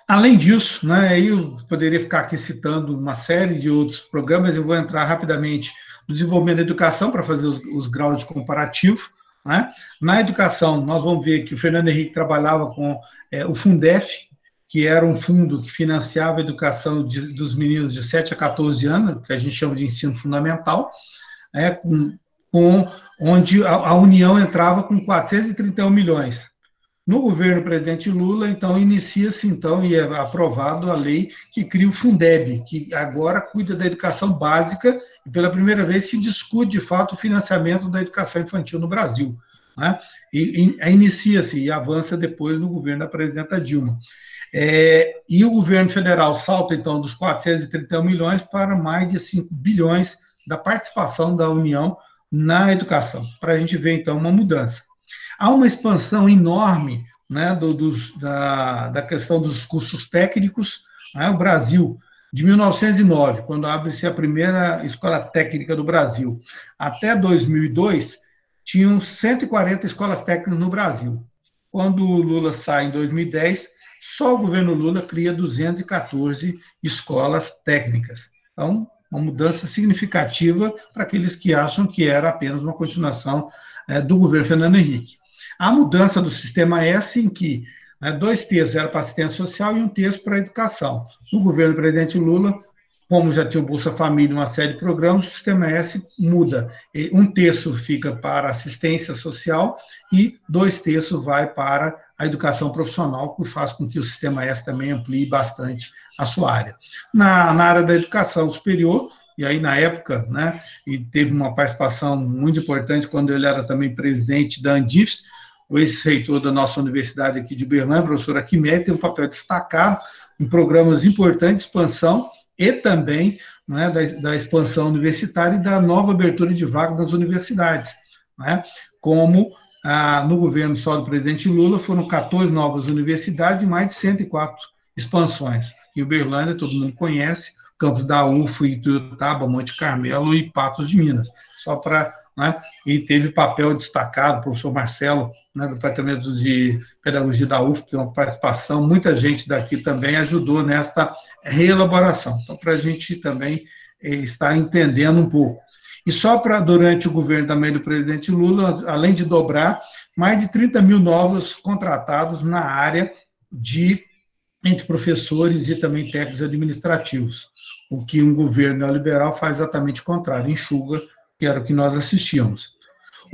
Além disso, né, eu poderia ficar aqui citando uma série de outros programas, eu vou entrar rapidamente no desenvolvimento da educação para fazer os graus de comparativo, né? Na educação, nós vamos ver que o Fernando Henrique trabalhava com o Fundef, que era um fundo que financiava a educação dos meninos de 7 a 14 anos, que a gente chama de ensino fundamental, onde a União entrava com 431 milhões. No governo do presidente Lula, então, inicia-se, então, e é aprovado a lei que cria o Fundeb, que agora cuida da educação básica, e pela primeira vez se discute, de fato, o financiamento da educação infantil no Brasil, né? E inicia-se e avança depois no governo da presidenta Dilma. E o governo federal salta, então, dos 431 milhões para mais de 5 bilhões da participação da União na educação, para a gente ver, então, uma mudança. Há uma expansão enorme, né, da questão dos cursos técnicos, né? O Brasil, de 1909, quando abre-se a primeira escola técnica do Brasil, até 2002, tinham 140 escolas técnicas no Brasil. Quando o Lula sai em 2010, só o governo Lula cria 214 escolas técnicas. Então, uma mudança significativa para aqueles que acham que era apenas uma continuação do governo Fernando Henrique. A mudança do sistema S, em que 2 terços era para assistência social e 1 terço para a educação. No governo do presidente Lula, como já tinha o Bolsa Família e uma série de programas, o sistema S muda. 1 terço fica para assistência social e 2 terços vai para a educação profissional, que faz com que o sistema S também amplie bastante a sua área. Na área da educação superior, e aí na época, né, e teve uma participação muito importante quando ele era também presidente da Andifes, o ex-reitor da nossa universidade aqui de Uberlândia, o professor Arquimedes, tem um papel destacado em programas importantes de expansão e também, né, da expansão universitária e da nova abertura de vagas das universidades, né, como no governo só do presidente Lula foram 14 novas universidades e mais de 104 expansões. Em Uberlândia, todo mundo conhece, campus da UFO, Ituiutaba, Monte Carmelo e Patos de Minas, só para, né, e teve papel destacado, o professor Marcelo, né, do Departamento de Pedagogia da UFO, tem uma participação, muita gente daqui também ajudou nesta reelaboração, então para a gente também estar entendendo um pouco. E só durante o governo também do presidente Lula, além de dobrar, mais de 30 mil novos contratados na área entre professores e também técnicos administrativos, o que um governo neoliberal faz exatamente o contrário, enxuga, que era o que nós assistíamos.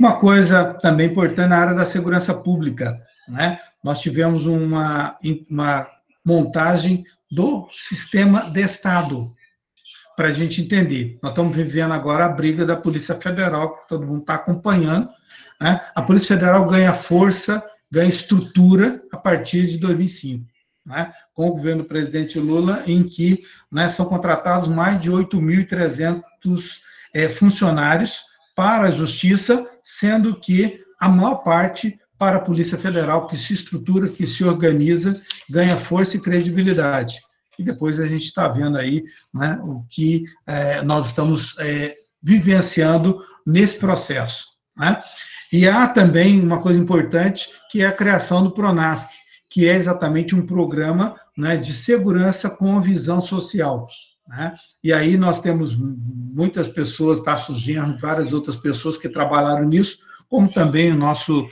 Uma coisa também importante na área da segurança pública, né? Nós tivemos uma montagem do sistema de Estado, para a gente entender. Nós estamos vivendo agora a briga da Polícia Federal, que todo mundo está acompanhando, né? A Polícia Federal ganha força, ganha estrutura a partir de 2005. Né, com o governo do presidente Lula, em que, né, são contratados mais de 8.300 funcionários para a Justiça, sendo que a maior parte para a Polícia Federal, que se estrutura, que se organiza, ganha força e credibilidade. E depois a gente está vendo aí, né, o que nós estamos vivenciando nesse processo. Né? E há também uma coisa importante, que é a criação do PRONASC, que é exatamente um programa, né, de segurança com visão social. né? E aí nós temos muitas pessoas, Tasso Genro, várias outras pessoas que trabalharam nisso, como também o nosso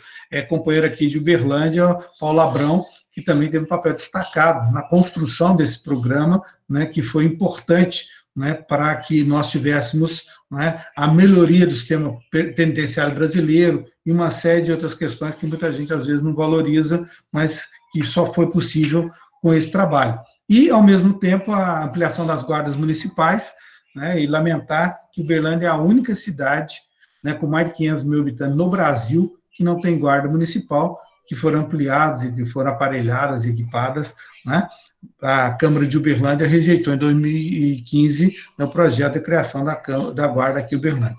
companheiro aqui de Uberlândia, Paulo Abrão, que também teve um papel destacado na construção desse programa, né, que foi importante, né, para que nós tivéssemos, né, a melhoria do sistema penitenciário brasileiro e uma série de outras questões que muita gente às vezes não valoriza, mas que só foi possível com esse trabalho. E, ao mesmo tempo, a ampliação das guardas municipais, né, e lamentar que Uberlândia é a única cidade, né, com mais de 500 mil habitantes no Brasil que não tem guarda municipal, que foram ampliadas e que foram aparelhadas e equipadas, né? A Câmara de Uberlândia rejeitou em 2015 o projeto de criação da guarda aqui em Uberlândia.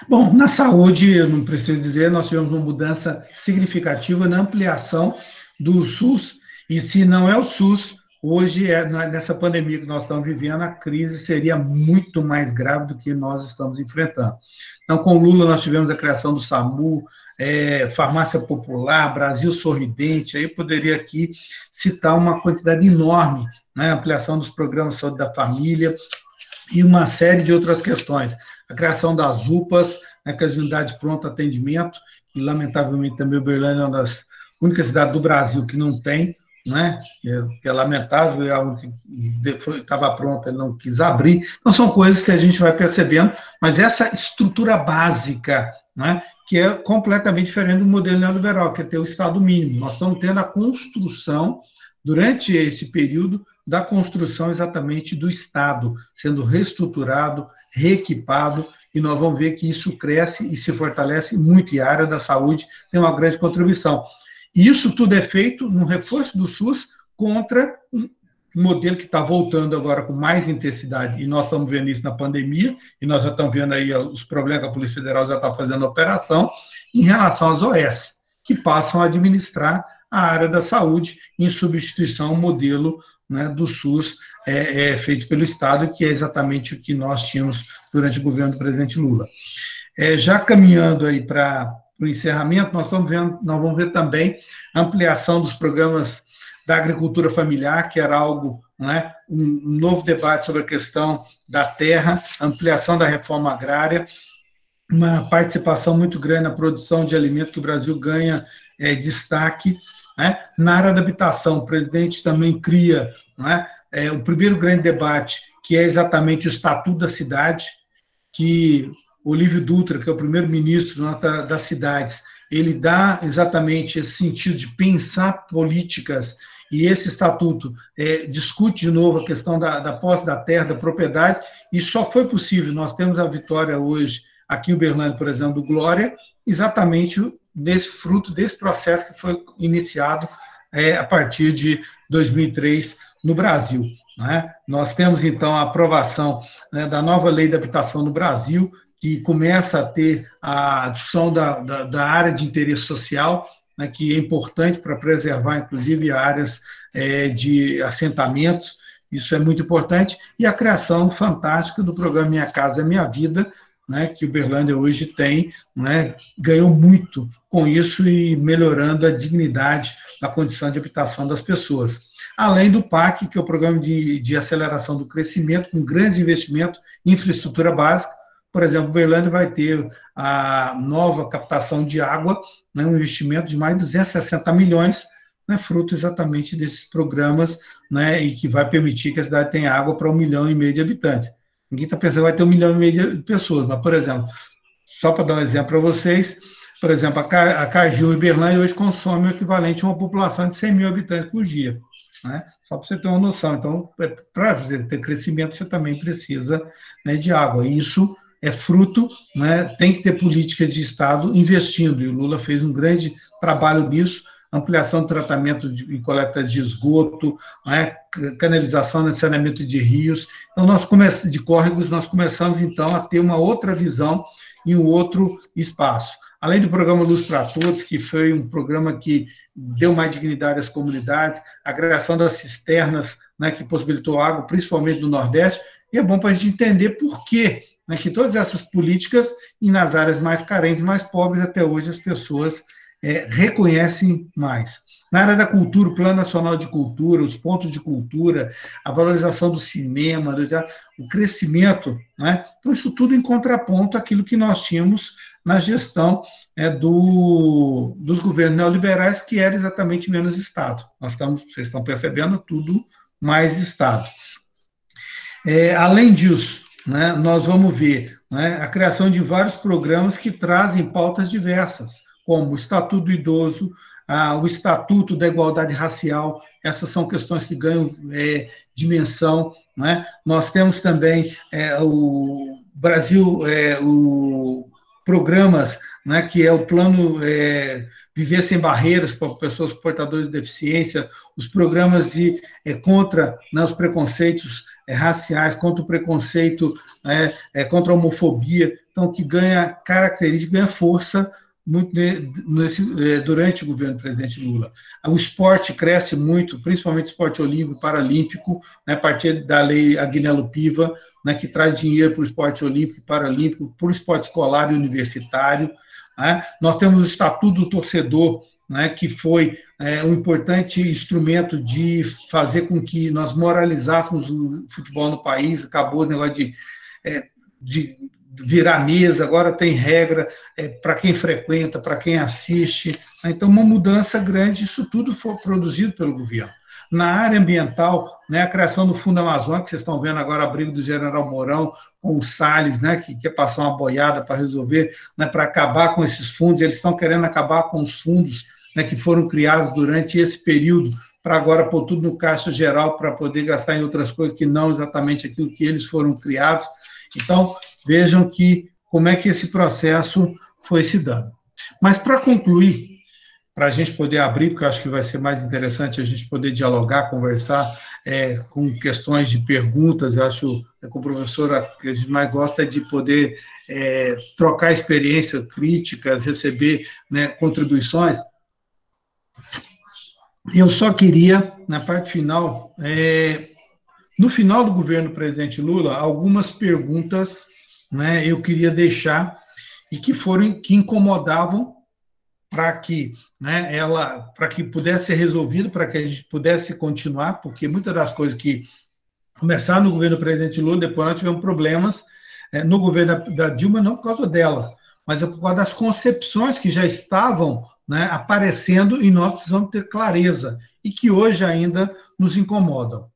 Bom, na saúde, eu não preciso dizer, nós tivemos uma mudança significativa na ampliação do SUS, e se não é o SUS, hoje, nessa pandemia que nós estamos vivendo, a crise seria muito mais grave do que nós estamos enfrentando. Então, com o Lula, nós tivemos a criação do SAMU, Farmácia Popular, Brasil Sorridente, aí eu poderia aqui citar uma quantidade enorme, né, ampliação dos programas de saúde da família e uma série de outras questões. A criação das UPAs, né, que é as unidades de pronto atendimento, e lamentavelmente também Uberlândia é uma das únicas cidades do Brasil que não tem, né, que é lamentável, é algo que estava pronto, ele não quis abrir. Então, são coisas que a gente vai percebendo, mas essa estrutura básica, né, que é completamente diferente do modelo neoliberal, que é ter o Estado mínimo. Nós estamos tendo a construção, durante esse período, da construção exatamente do Estado, sendo reestruturado, reequipado, e nós vamos ver que isso cresce e se fortalece muito, e a área da saúde tem uma grande contribuição. E isso tudo é feito no reforço do SUS contra um modelo que está voltando agora com mais intensidade, e nós estamos vendo isso na pandemia, e nós já estamos vendo aí os problemas que a Polícia Federal já está fazendo a operação, em relação às OS, que passam a administrar a área da saúde em substituição ao modelo, né, do SUS feito pelo Estado, que é exatamente o que nós tínhamos durante o governo do presidente Lula. Já caminhando aí para o encerramento, nós vamos ver também a ampliação dos programas da agricultura familiar, que era algo, né, um novo debate sobre a questão da terra, ampliação da reforma agrária, uma participação muito grande na produção de alimentos, que o Brasil ganha destaque, né? Na área da habitação, o presidente também cria, né, o primeiro grande debate, que é exatamente o Estatuto da Cidade, que Olívio Dutra, que é o primeiro-ministro, né, das cidades, ele dá exatamente esse sentido de pensar políticas, e esse estatuto discute de novo a questão da posse da terra, da propriedade, e só foi possível, nós temos a vitória hoje, aqui em Uberlândia, por exemplo, do Glória, exatamente desse fruto, desse processo que foi iniciado a partir de 2003 no Brasil, né? Nós temos, então, a aprovação, né, da nova lei da habitação no Brasil, que começa a ter a discussão da área de interesse social, né, que é importante para preservar, inclusive, áreas de assentamentos, isso é muito importante, e a criação fantástica do programa Minha Casa Minha Vida, né, que Uberlândia hoje tem, né, ganhou muito com isso e melhorando a dignidade da condição de habitação das pessoas. Além do PAC, que é o Programa de Aceleração do Crescimento, com grandes investimentos em infraestrutura básica. Por exemplo, Uberlândia vai ter a nova captação de água, né, um investimento de mais de 260 milhões, né, fruto exatamente desses programas, né, e que vai permitir que a cidade tenha água para 1,5 milhão de habitantes. Ninguém está pensando que vai ter 1,5 milhão de pessoas, mas, por exemplo, só para dar um exemplo para vocês, por exemplo, a Cargill Uberlândia hoje consome o equivalente a uma população de 100 mil habitantes por dia, né? Só para você ter uma noção. Então, para você ter crescimento, você também precisa, né, de água. E isso é fruto, né, tem que ter política de Estado investindo, e o Lula fez um grande trabalho nisso, ampliação do tratamento e coleta de esgoto, né, canalização e saneamento de rios. Então, de córregos, nós começamos, então, a ter uma outra visão em um outro espaço. Além do programa Luz para Todos, que foi um programa que deu mais dignidade às comunidades, a criação das cisternas, né, que possibilitou água, principalmente no Nordeste, e é bom para a gente entender por quê, né, que todas essas políticas, e nas áreas mais carentes, mais pobres, até hoje as pessoas reconhecem mais. Na área da cultura, o Plano Nacional de Cultura, os pontos de cultura, a valorização do cinema, o crescimento, né? Então, isso tudo em contraponto àquilo que nós tínhamos na gestão dos governos neoliberais, que era exatamente menos Estado. Vocês estão percebendo, tudo mais Estado. Além disso, né, nós vamos ver, né, a criação de vários programas que trazem pautas diversas, como o Estatuto do Idoso, o Estatuto da Igualdade Racial. Essas são questões que ganham dimensão, né? Nós temos também o Brasil, programas, né, que é o plano Viver Sem Barreiras para pessoas portadoras de deficiência, os programas contra, né, os preconceitos raciais, contra o preconceito, contra a homofobia, então, que ganha característica, ganha força muito durante o governo do presidente Lula. O esporte cresce muito, principalmente o esporte olímpico e paralímpico, né, a partir da lei Agnello Piva, né, que traz dinheiro para o esporte olímpico e paralímpico, para o esporte escolar e universitário. Né? Nós temos o Estatuto do Torcedor, né, que foi um importante instrumento de fazer com que nós moralizássemos o futebol no país. Acabou o negócio de virar mesa, agora tem regra para quem frequenta, para quem assiste. Né? Então, uma mudança grande, isso tudo foi produzido pelo governo. Na área ambiental, né, a criação do Fundo Amazônico, que vocês estão vendo agora a briga do General Mourão com o Salles, né, que quer passar uma boiada para resolver, né, para acabar com esses fundos. Eles estão querendo acabar com os fundos, né, que foram criados durante esse período, para agora pôr tudo no caixa geral, para poder gastar em outras coisas que não exatamente aquilo que eles foram criados. Então, vejam como é que esse processo foi se dando. Mas, para concluir, para a gente poder abrir, porque eu acho que vai ser mais interessante a gente poder dialogar, conversar com questões de perguntas. Eu acho que com a professora, que a gente mais gosta é de poder trocar experiência, críticas, receber, né, contribuições. Eu só queria, na parte final, no final do governo do presidente Lula, algumas perguntas, né, eu queria deixar e que incomodavam para que, né, para que pudesse ser resolvido, para que a gente pudesse continuar, porque muitas das coisas que começaram no governo do presidente Lula, depois nós tivemos problemas no governo da Dilma, não por causa dela, mas por causa das concepções que já estavam, né, aparecendo, e nós precisamos ter clareza, e que hoje ainda nos incomodam.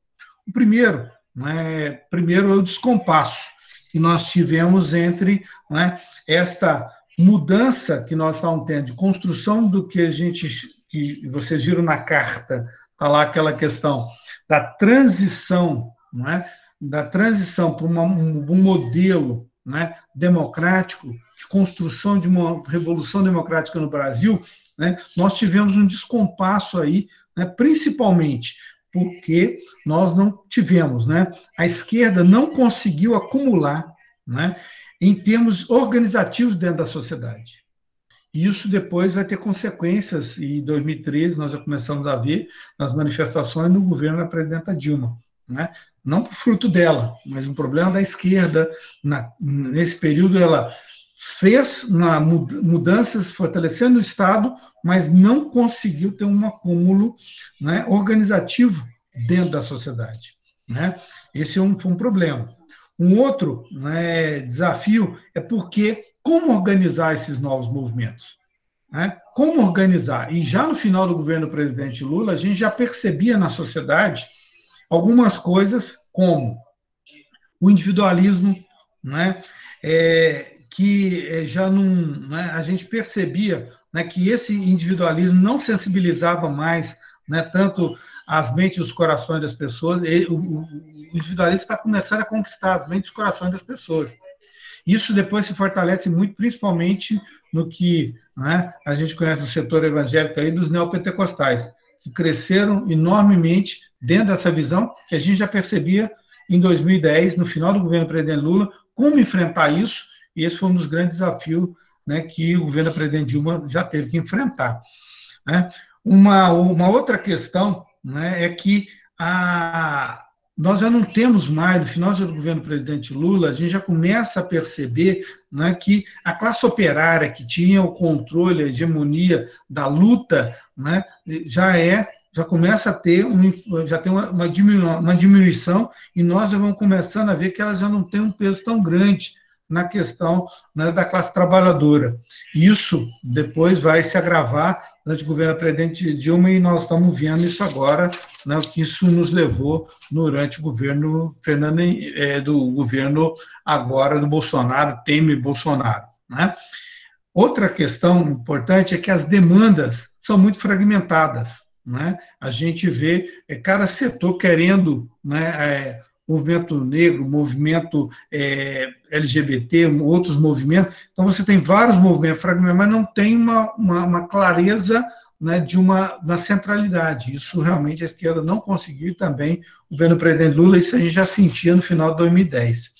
O primeiro é o descompasso que nós tivemos entre, né, esta mudança que nós estamos tendo de construção do que que vocês viram na carta, está lá aquela questão da transição, né, da transição para um modelo, né, democrático, de construção de uma revolução democrática no Brasil, né, nós tivemos um descompasso aí, né, principalmente porque nós não tivemos, né, a esquerda não conseguiu acumular, né, em termos organizativos dentro da sociedade. E isso depois vai ter consequências, e em 2013 nós já começamos a ver nas manifestações no governo da presidenta Dilma, né? Não por fruto dela, mas um problema da esquerda. Nesse período ela fez mudanças fortalecendo o Estado, mas não conseguiu ter um acúmulo, né, organizativo dentro da sociedade. Né? Esse foi um problema. Um outro, né, desafio é como organizar esses novos movimentos? Né? Como organizar? E já no final do governo do presidente Lula, a gente já percebia na sociedade algumas coisas como o individualismo, né, que já não, né, a gente percebia, né, que esse individualismo não sensibilizava mais, né, tanto as mentes e os corações das pessoas. O individualismo está começando a conquistar as mentes e os corações das pessoas. Isso depois se fortalece muito, principalmente no que, né, a gente conhece no setor evangélico aí, dos neopentecostais, que cresceram enormemente dentro dessa visão que a gente já percebia em 2010, no final do governo do presidente Lula, como enfrentar isso, e esse foi um dos grandes desafios, né, que o governo da presidente Dilma já teve que enfrentar. Né? Uma outra questão, né, é que nós já não temos mais, no final do governo do presidente Lula, a gente já começa a perceber, né, que a classe operária que tinha o controle, a hegemonia da luta, né, já começa a ter já tem uma diminuição, e nós já vamos começando a ver que elas já não têm um peso tão grande na questão, né, da classe trabalhadora. Isso depois vai se agravar durante o governo do presidente Dilma, e nós estamos vendo isso agora, né, o que isso nos levou durante o governo do governo agora do Bolsonaro, Temer Bolsonaro, né? Outra questão importante é que as demandas são muito fragmentadas, né? A gente vê cada setor querendo, né, movimento negro, movimento LGBT, outros movimentos. Então, você tem vários movimentos fragmentados, mas não tem uma clareza, né, de uma centralidade. Isso realmente a esquerda não conseguiu também. O governo do presidente Lula, isso a gente já sentia no final de 2010.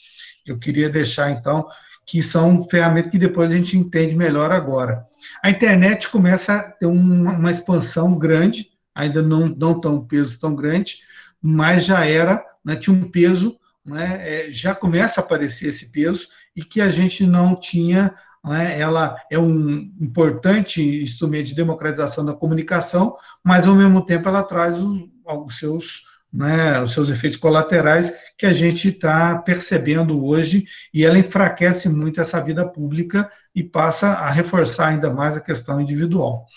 Eu queria deixar, então, que são ferramentas que depois a gente entende melhor agora. A internet começa a ter uma expansão grande, ainda não tão um peso tão grande, mas já era, né, tinha um peso, né, já começa a aparecer esse peso, e que a gente não tinha, né, ela é um importante instrumento de democratização da comunicação, mas, ao mesmo tempo, ela traz os seus efeitos colaterais que a gente está percebendo hoje, e ela enfraquece muito essa vida pública e passa a reforçar ainda mais a questão individual.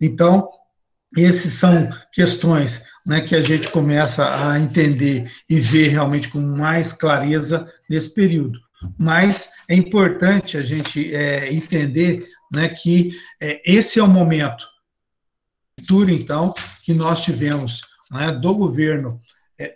Então, essas são questões, né, que a gente começa a entender e ver realmente com mais clareza nesse período. Mas é importante a gente entender, né, que esse é o momento, então, que nós tivemos, né, do governo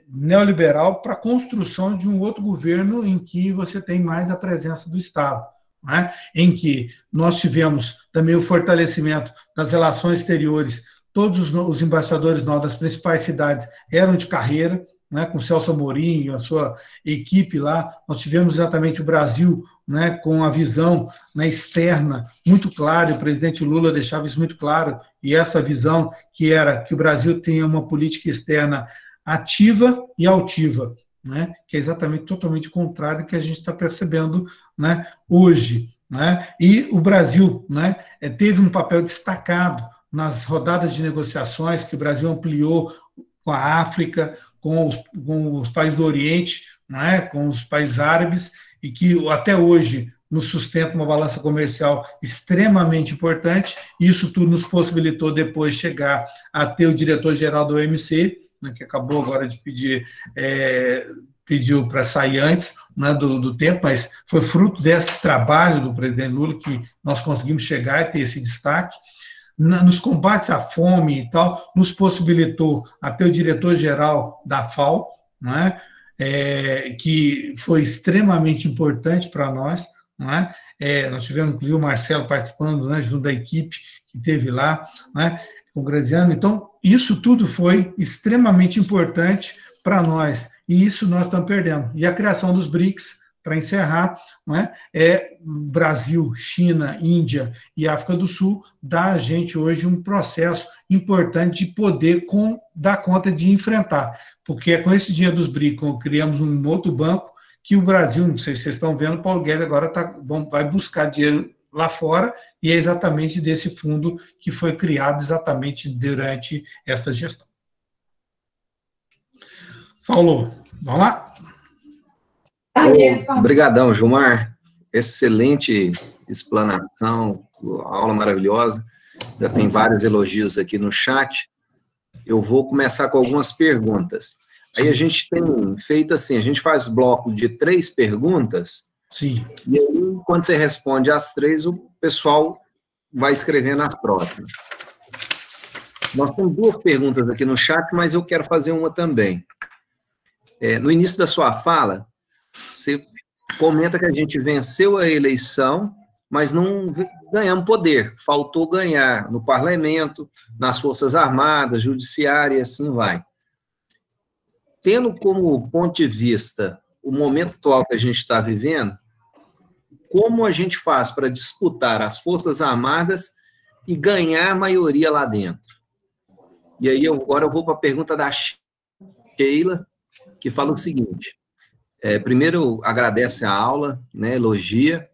neoliberal para a construção de um outro governo em que você tem mais a presença do Estado, né, em que nós tivemos também o fortalecimento das relações exteriores. Todos os embaixadores novos das principais cidades eram de carreira, né, com Celso Amorim e a sua equipe lá. Nós tivemos exatamente o Brasil, né, com a visão, né, externa muito clara, e o presidente Lula deixava isso muito claro, e essa visão que era que o Brasil tenha uma política externa ativa e altiva, né, que é exatamente totalmente contrário do que a gente está percebendo, né, hoje, né? E o Brasil, né, teve um papel destacado nas rodadas de negociações que o Brasil ampliou com a África, com os países do Oriente, né, com os países árabes, e que até hoje nos sustenta uma balança comercial extremamente importante. Isso tudo nos possibilitou depois chegar a ter o diretor-geral do OMC, né, que acabou agora de pediu para sair antes, né, do tempo, mas foi fruto desse trabalho do presidente Lula que nós conseguimos chegar e ter esse destaque. Nos combates à fome e tal, nos possibilitou até o diretor-geral da FAO, né, que foi extremamente importante para nós, né, nós tivemos, inclusive, o Marcelo participando, né, junto da equipe que teve lá, né, com o Graziano. Então, isso tudo foi extremamente importante para nós, e isso nós estamos perdendo. E a criação dos BRICS, para encerrar, né, Brasil, China, Índia e África do Sul, dá a gente hoje um processo importante de poder dar conta de enfrentar, porque é com esse dinheiro dos BRICS, criamos um outro banco, que o Brasil, não sei se vocês estão vendo, Paulo Guedes agora vai buscar dinheiro lá fora, e é exatamente desse fundo que foi criado exatamente durante esta gestão. Saulo, vamos lá? Obrigadão, Gilmar. Excelente explanação, aula maravilhosa. Já tem vários elogios aqui no chat. Eu vou começar com algumas perguntas. Aí a gente tem feito assim, a gente faz bloco de 3 perguntas. Sim. E aí, quando você responde as 3, o pessoal vai escrevendo as próximas. Nós temos 2 perguntas aqui no chat, mas eu quero fazer uma também. No início da sua fala, você comenta que a gente venceu a eleição, mas não ganhamos poder. Faltou ganhar no parlamento, nas Forças Armadas, Judiciária, e assim vai. Tendo como ponto de vista o momento atual que a gente está vivendo, como a gente faz para disputar as Forças Armadas e ganhar a maioria lá dentro? E aí, agora eu vou para a pergunta da Sheila. que fala o seguinte, primeiro agradece a aula, né, elogia,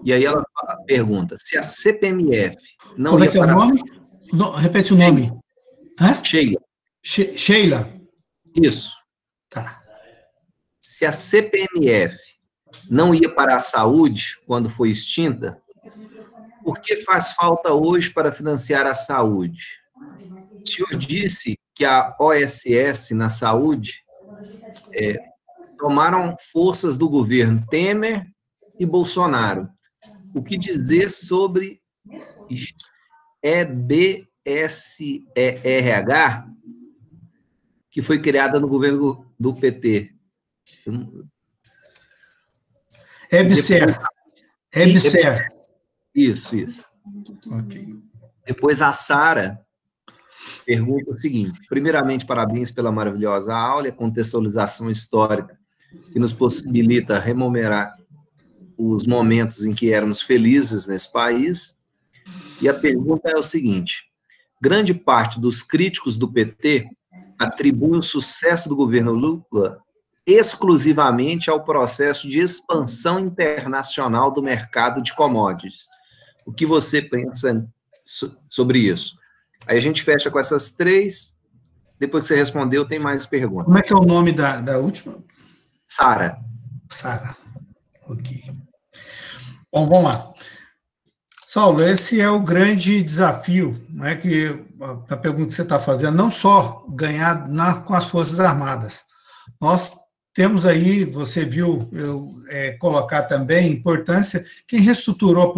e aí ela pergunta, se a CPMF não Como é ia que é o para... nome? Repete o nome. Sheila. Sheila. Isso. Tá. Se a CPMF não ia para a saúde quando foi extinta, por que faz falta hoje para financiar a saúde? O senhor disse que a OSS na saúde tomaram forças do governo Temer e Bolsonaro. O que dizer sobre EBSERH, que foi criada no governo do PT? EBSER. Isso. Ok. Depois a Sara pergunta o seguinte, primeiramente, parabéns pela maravilhosa aula e a contextualização histórica que nos possibilita rememorar os momentos em que éramos felizes nesse país. E a pergunta é o seguinte, grande parte dos críticos do PT atribuem o sucesso do governo Lula exclusivamente ao processo de expansão internacional do mercado de commodities. O que você pensa sobre isso? Aí a gente fecha com essas três, depois que você respondeu, tem mais perguntas. Como é que é o nome da última? Sara. Sara. Ok. Bom, vamos lá. Saulo, esse é o grande desafio, né, que a pergunta que você está fazendo, não só ganhar com as Forças Armadas. Nós temos aí, você viu eu colocar também, importância, quem reestruturou a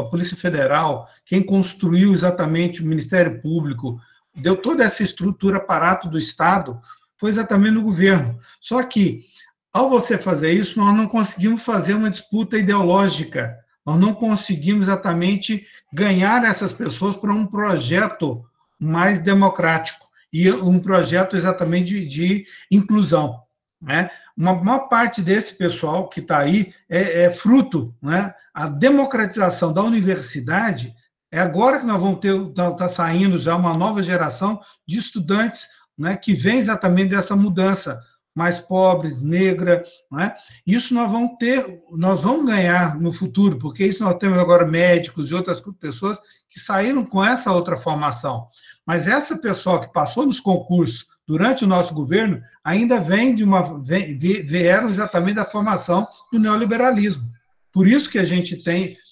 Polícia Federal, quem construiu exatamente o Ministério Público, deu toda essa estrutura, aparato do Estado, foi exatamente no governo. Só que, ao você fazer isso, nós não conseguimos fazer uma disputa ideológica, nós não conseguimos exatamente ganhar essas pessoas para um projeto mais democrático e um projeto exatamente de inclusão, né? Uma maior parte desse pessoal que está aí é fruto, né? A democratização da universidade é agora que nós vamos ter, está saindo já uma nova geração de estudantes, né, que vem exatamente dessa mudança, mais pobres, negra, né? Isso nós vamos ganhar no futuro, porque isso nós temos agora médicos e outras pessoas que saíram com essa outra formação. Mas essa pessoa que passou nos concursos durante o nosso governo ainda vieram exatamente da formação do neoliberalismo. Por isso que a gente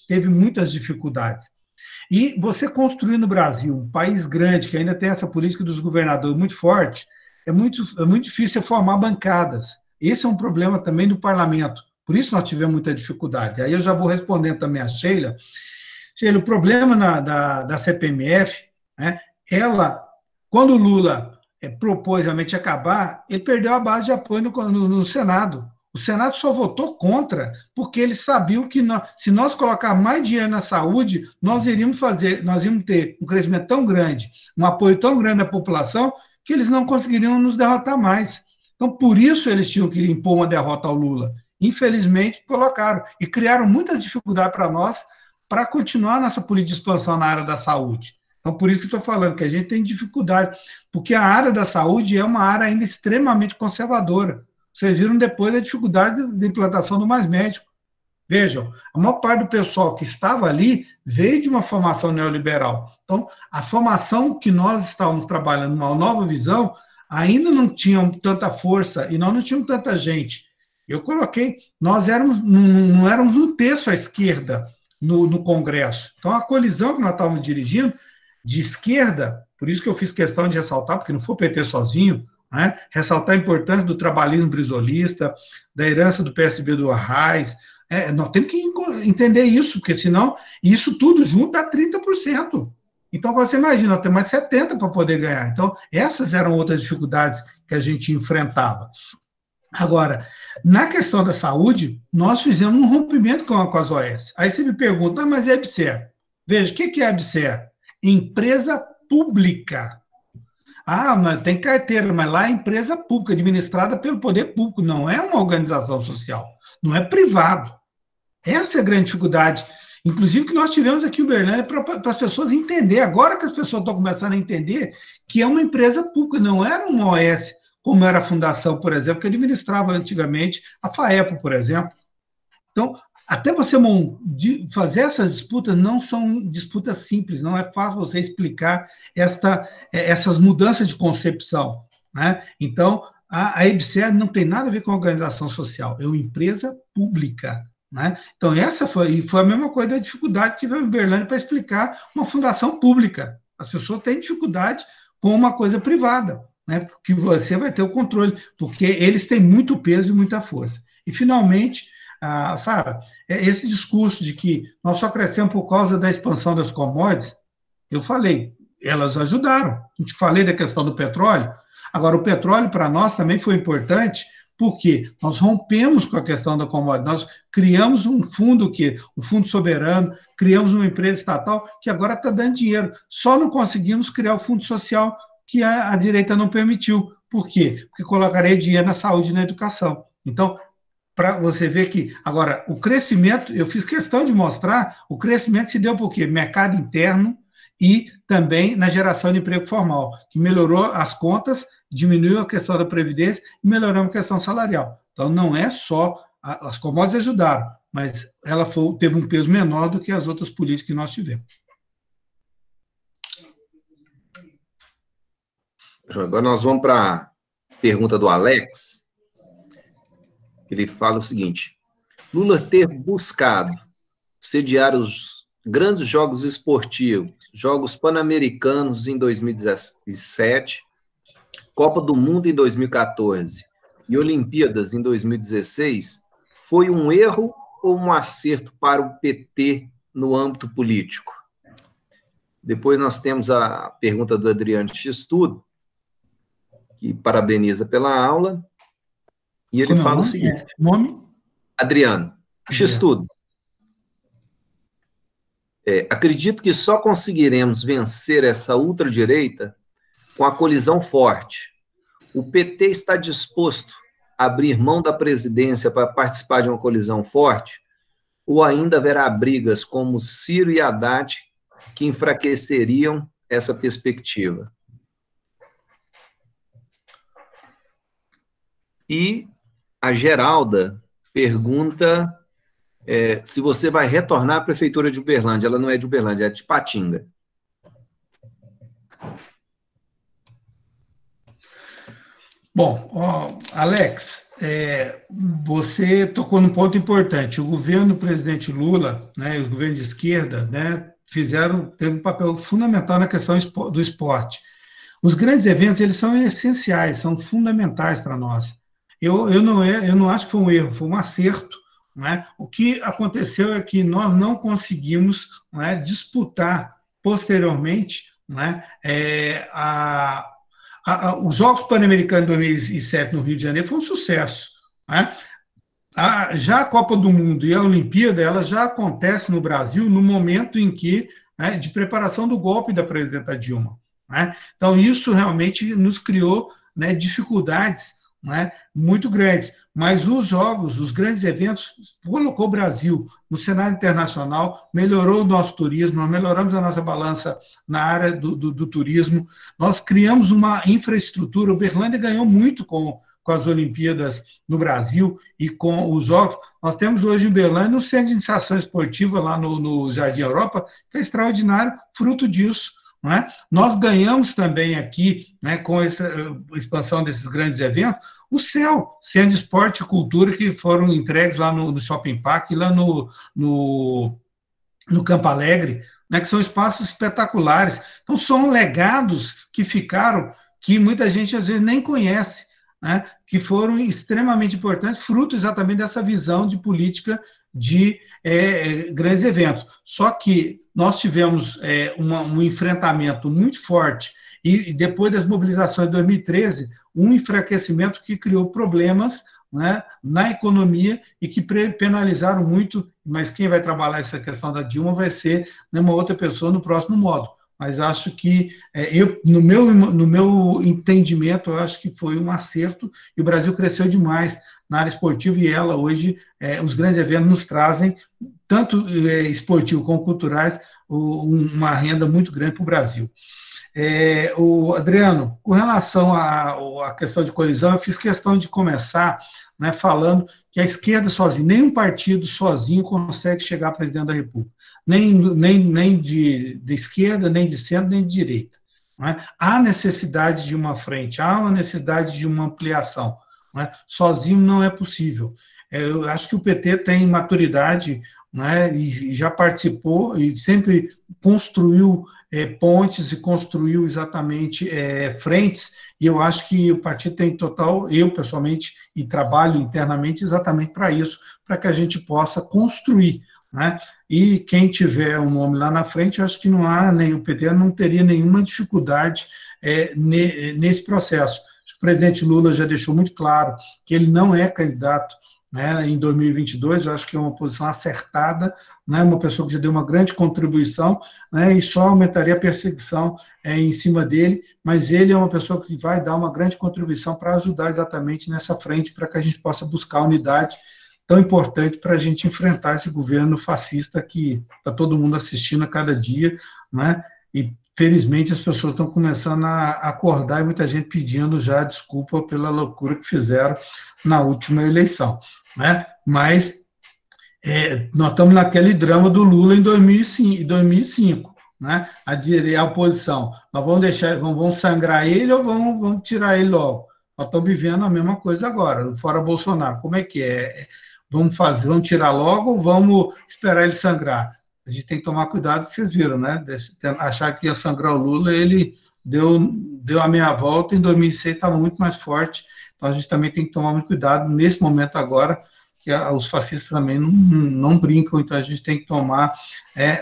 teve muitas dificuldades. E você construir no Brasil um país grande, que ainda tem essa política dos governadores muito forte, é muito difícil formar bancadas. Esse é um problema também do parlamento. Por isso nós tivemos muita dificuldade. Aí eu já vou respondendo também a Sheila. Sheila, o problema da CPMF, né, quando o Lula propôs realmente acabar, ele perdeu a base de apoio no Senado. O Senado só votou contra, porque eles sabiam que se nós colocar mais dinheiro na saúde, nós íamos ter um crescimento tão grande, um apoio tão grande da população, que eles não conseguiriam nos derrotar mais. Então, por isso eles tinham que impor uma derrota ao Lula. Infelizmente, colocaram. E criaram muitas dificuldades para nós, para continuar nossa política de expansão na área da saúde. Então, por isso que estou falando, que a gente tem dificuldade, porque a área da saúde é uma área ainda extremamente conservadora. Vocês viram depois a dificuldade de implantação do Mais Médico. Vejam, a maior parte do pessoal que estava ali veio de uma formação neoliberal. Então, a formação que nós estávamos trabalhando, uma nova visão, ainda não tinha tanta força e nós não tínhamos tanta gente. Eu coloquei, nós não éramos um terço à esquerda no Congresso. Então, a colisão que nós estávamos dirigindo, de esquerda, por isso que eu fiz questão de ressaltar, porque não foi o PT sozinho, né? Ressaltar a importância do trabalhismo brisolista, da herança do PSB do Arraes. Nós temos que entender isso, porque senão, isso tudo junto dá 30%. Então, você imagina, nós temos mais 70% para poder ganhar. Então, essas eram outras dificuldades que a gente enfrentava. Agora, na questão da saúde, nós fizemos um rompimento com as OS. Aí você me pergunta, mas é a EBSER? Veja, o que é a EBSER? Empresa pública. Mas tem carteira, mas lá é empresa pública, administrada pelo poder público, não é uma organização social, não é privado. Essa é a grande dificuldade, inclusive que nós tivemos aqui em Uberlândia para as pessoas entenderem, agora que as pessoas estão começando a entender que é uma empresa pública, não era uma OS, como era a fundação, por exemplo, que administrava antigamente a FAEPO, por exemplo. Então, até você fazer essas disputas não são disputas simples, não é fácil você explicar essas mudanças de concepção, né? Então, a EBSER não tem nada a ver com organização social, é uma empresa pública, né? Então, essa foi a mesma coisa da dificuldade que tivemos em Uberlândia para explicar uma fundação pública. As pessoas têm dificuldade com uma coisa privada, né? Porque você vai ter o controle, porque eles têm muito peso e muita força. E, finalmente, Sara, esse discurso de que nós só crescemos por causa da expansão das commodities, eu falei, elas ajudaram. Eu te falei da questão do petróleo. Agora, o petróleo para nós também foi importante, porque nós rompemos com a questão da commodity, nós criamos um fundo um fundo soberano, criamos uma empresa estatal que agora está dando dinheiro. Só não conseguimos criar o fundo social que a direita não permitiu. Por quê? Porque colocaria dinheiro na saúde e na educação. Então, para você ver que, agora, o crescimento, eu fiz questão de mostrar, o crescimento se deu por quê? Mercado interno e também na geração de emprego formal, que melhorou as contas, diminuiu a questão da previdência e melhorou a questão salarial. Então, não é só, as commodities ajudaram, mas ela teve um peso menor do que as outras políticas que nós tivemos. Agora nós vamos para a pergunta do Alex. Ele fala o seguinte: Lula ter buscado sediar os grandes jogos esportivos, Jogos Pan-Americanos em 2017, Copa do Mundo em 2014 e Olimpíadas em 2016, foi um erro ou um acerto para o PT no âmbito político? Depois nós temos a pergunta do Adriano X-Tudo, que parabeniza pela aula. E ele fala o seguinte... Nome? Adriano, X-Tudo. Acredito que só conseguiremos vencer essa ultradireita com a colisão forte. O PT está disposto a abrir mão da presidência para participar de uma colisão forte? Ou ainda haverá brigas como Ciro e Haddad que enfraqueceriam essa perspectiva? E a Geralda pergunta se você vai retornar à prefeitura de Uberlândia. Ela não é de Uberlândia, é de Patinga. Bom, Alex, você tocou num ponto importante. O governo do presidente Lula, né, e o governo de esquerda, né, teve um papel fundamental na questão do esporte. Os grandes eventos, eles são essenciais, são fundamentais para nós. Eu não acho que foi um erro, foi um acerto, né? O que aconteceu é que nós não conseguimos, né, disputar posteriormente, né, os Jogos Pan-Americanos de 2007 no Rio de Janeiro foi um sucesso, né? Já a Copa do Mundo e a Olimpíada, ela já acontece no Brasil no momento em que, né, de preparação do golpe da presidenta Dilma, né? Então, isso realmente nos criou, né, dificuldades, né, muito grandes, mas os jogos, os grandes eventos, colocou o Brasil no cenário internacional, melhorou o nosso turismo, nós melhoramos a nossa balança na área do turismo, nós criamos uma infraestrutura, Uberlândia ganhou muito com as Olimpíadas no Brasil e com os Jogos. Nós temos hoje em Uberlândia um centro de iniciação esportiva lá no Jardim Europa, que é extraordinário, fruto disso. Não é? Nós ganhamos também aqui, né, com essa expansão desses grandes eventos, o CEL, Centro de Esporte e Cultura, que foram entregues lá no Shopping Park, lá no Campo Alegre, né, que são espaços espetaculares. Então, são legados que ficaram, que muita gente às vezes nem conhece, né, que foram extremamente importantes, fruto exatamente dessa visão de política de grandes eventos. Só que nós tivemos um enfrentamento muito forte e depois das mobilizações de 2013, um enfraquecimento que criou problemas, né, na economia e que penalizaram muito, mas quem vai trabalhar essa questão da Dilma vai ser, né, uma outra pessoa no próximo módulo. Mas acho que, no meu entendimento, eu acho que foi um acerto e o Brasil cresceu demais na área esportiva, e ela hoje, os grandes eventos nos trazem, tanto esportivo como culturais, uma renda muito grande para o Brasil. O Adriano, com relação à questão de colisão, eu fiz questão de começar, né, falando que a esquerda sozinha, nenhum partido sozinho consegue chegar a presidente da República, nem de esquerda, nem de centro, nem de direita. Não é? Há necessidade de uma frente, há uma necessidade de uma ampliação. Não é? Sozinho não é possível. Eu acho que o PT tem maturidade, né, e já participou e sempre construiu pontes e construiu exatamente frentes, e eu acho que o partido tem total, eu pessoalmente, e trabalho internamente exatamente para isso, para que a gente possa construir, né? E quem tiver um nome lá na frente, eu acho que não há, nem o PT não teria nenhuma dificuldade nesse processo. O presidente Lula já deixou muito claro que ele não é candidato, né, em 2022, eu acho que é uma posição acertada, né, uma pessoa que já deu uma grande contribuição, né, e só aumentaria a perseguição em cima dele, mas ele é uma pessoa que vai dar uma grande contribuição para ajudar exatamente nessa frente, para que a gente possa buscar a unidade tão importante para a gente enfrentar esse governo fascista que está todo mundo assistindo a cada dia, né, e felizmente as pessoas estão começando a acordar e muita gente pedindo já desculpa pela loucura que fizeram na última eleição, né? Mas nós estamos naquele drama do Lula em 2005, né? A oposição, nós vamos deixar, vamos sangrar ele ou vamos tirar ele logo? Nós estamos vivendo a mesma coisa agora, fora Bolsonaro. Como é que é? Vamos tirar logo ou vamos esperar ele sangrar? A gente tem que tomar cuidado, que vocês viram, né? Achar que ia sangrar o Lula, ele deu a meia volta, em 2006 estava muito mais forte, então a gente também tem que tomar muito cuidado nesse momento agora, que os fascistas também não brincam, então a gente tem que tomar,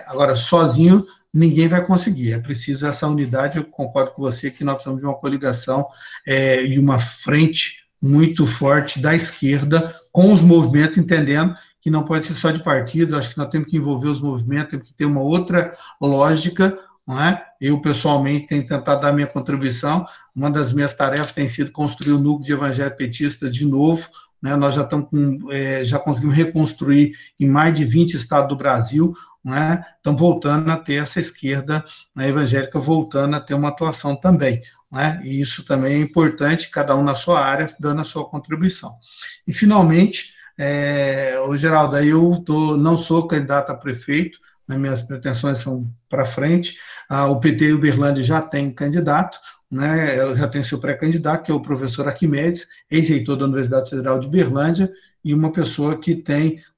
agora, sozinho, ninguém vai conseguir, é preciso essa unidade, eu concordo com você que nós precisamos de uma coligação e uma frente muito forte da esquerda, com os movimentos, entendendo que não pode ser só de partidos, acho que nós temos que envolver os movimentos, temos que ter uma outra lógica, não é? Eu, pessoalmente, tenho tentado dar minha contribuição, uma das minhas tarefas tem sido construir o núcleo de evangélico petista de novo, né? Nós já já conseguimos reconstruir em mais de 20 estados do Brasil, né? Estamos voltando a ter essa esquerda, né, evangélica, voltando a ter uma atuação também, né? E isso também é importante, cada um na sua área, dando a sua contribuição. E, finalmente, Geraldo, eu não sou candidato a prefeito, né, minhas pretensões são para frente, o PT Uberlândia já tem candidato, né, eu já tenho seu pré-candidato, que é o professor Arquimedes, ex-reitor da Universidade Federal de Uberlândia, e uma pessoa que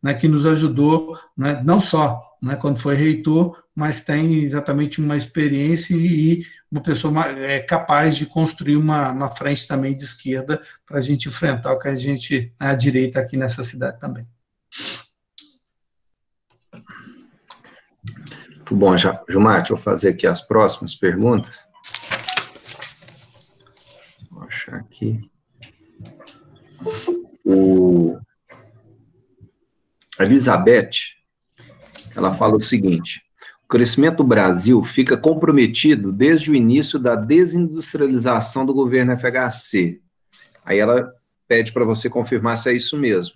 né, que nos ajudou, né, não só, né, quando foi reitor, mas tem exatamente uma experiência e uma pessoa capaz de construir uma frente também de esquerda para a gente enfrentar o que a direita aqui nessa cidade também. Muito bom, Gilmar, deixa eu fazer aqui as próximas perguntas. Vou achar aqui. A Elizabeth, ela fala o seguinte: o crescimento do Brasil fica comprometido desde o início da desindustrialização do governo FHC. Aí ela pede para você confirmar se é isso mesmo.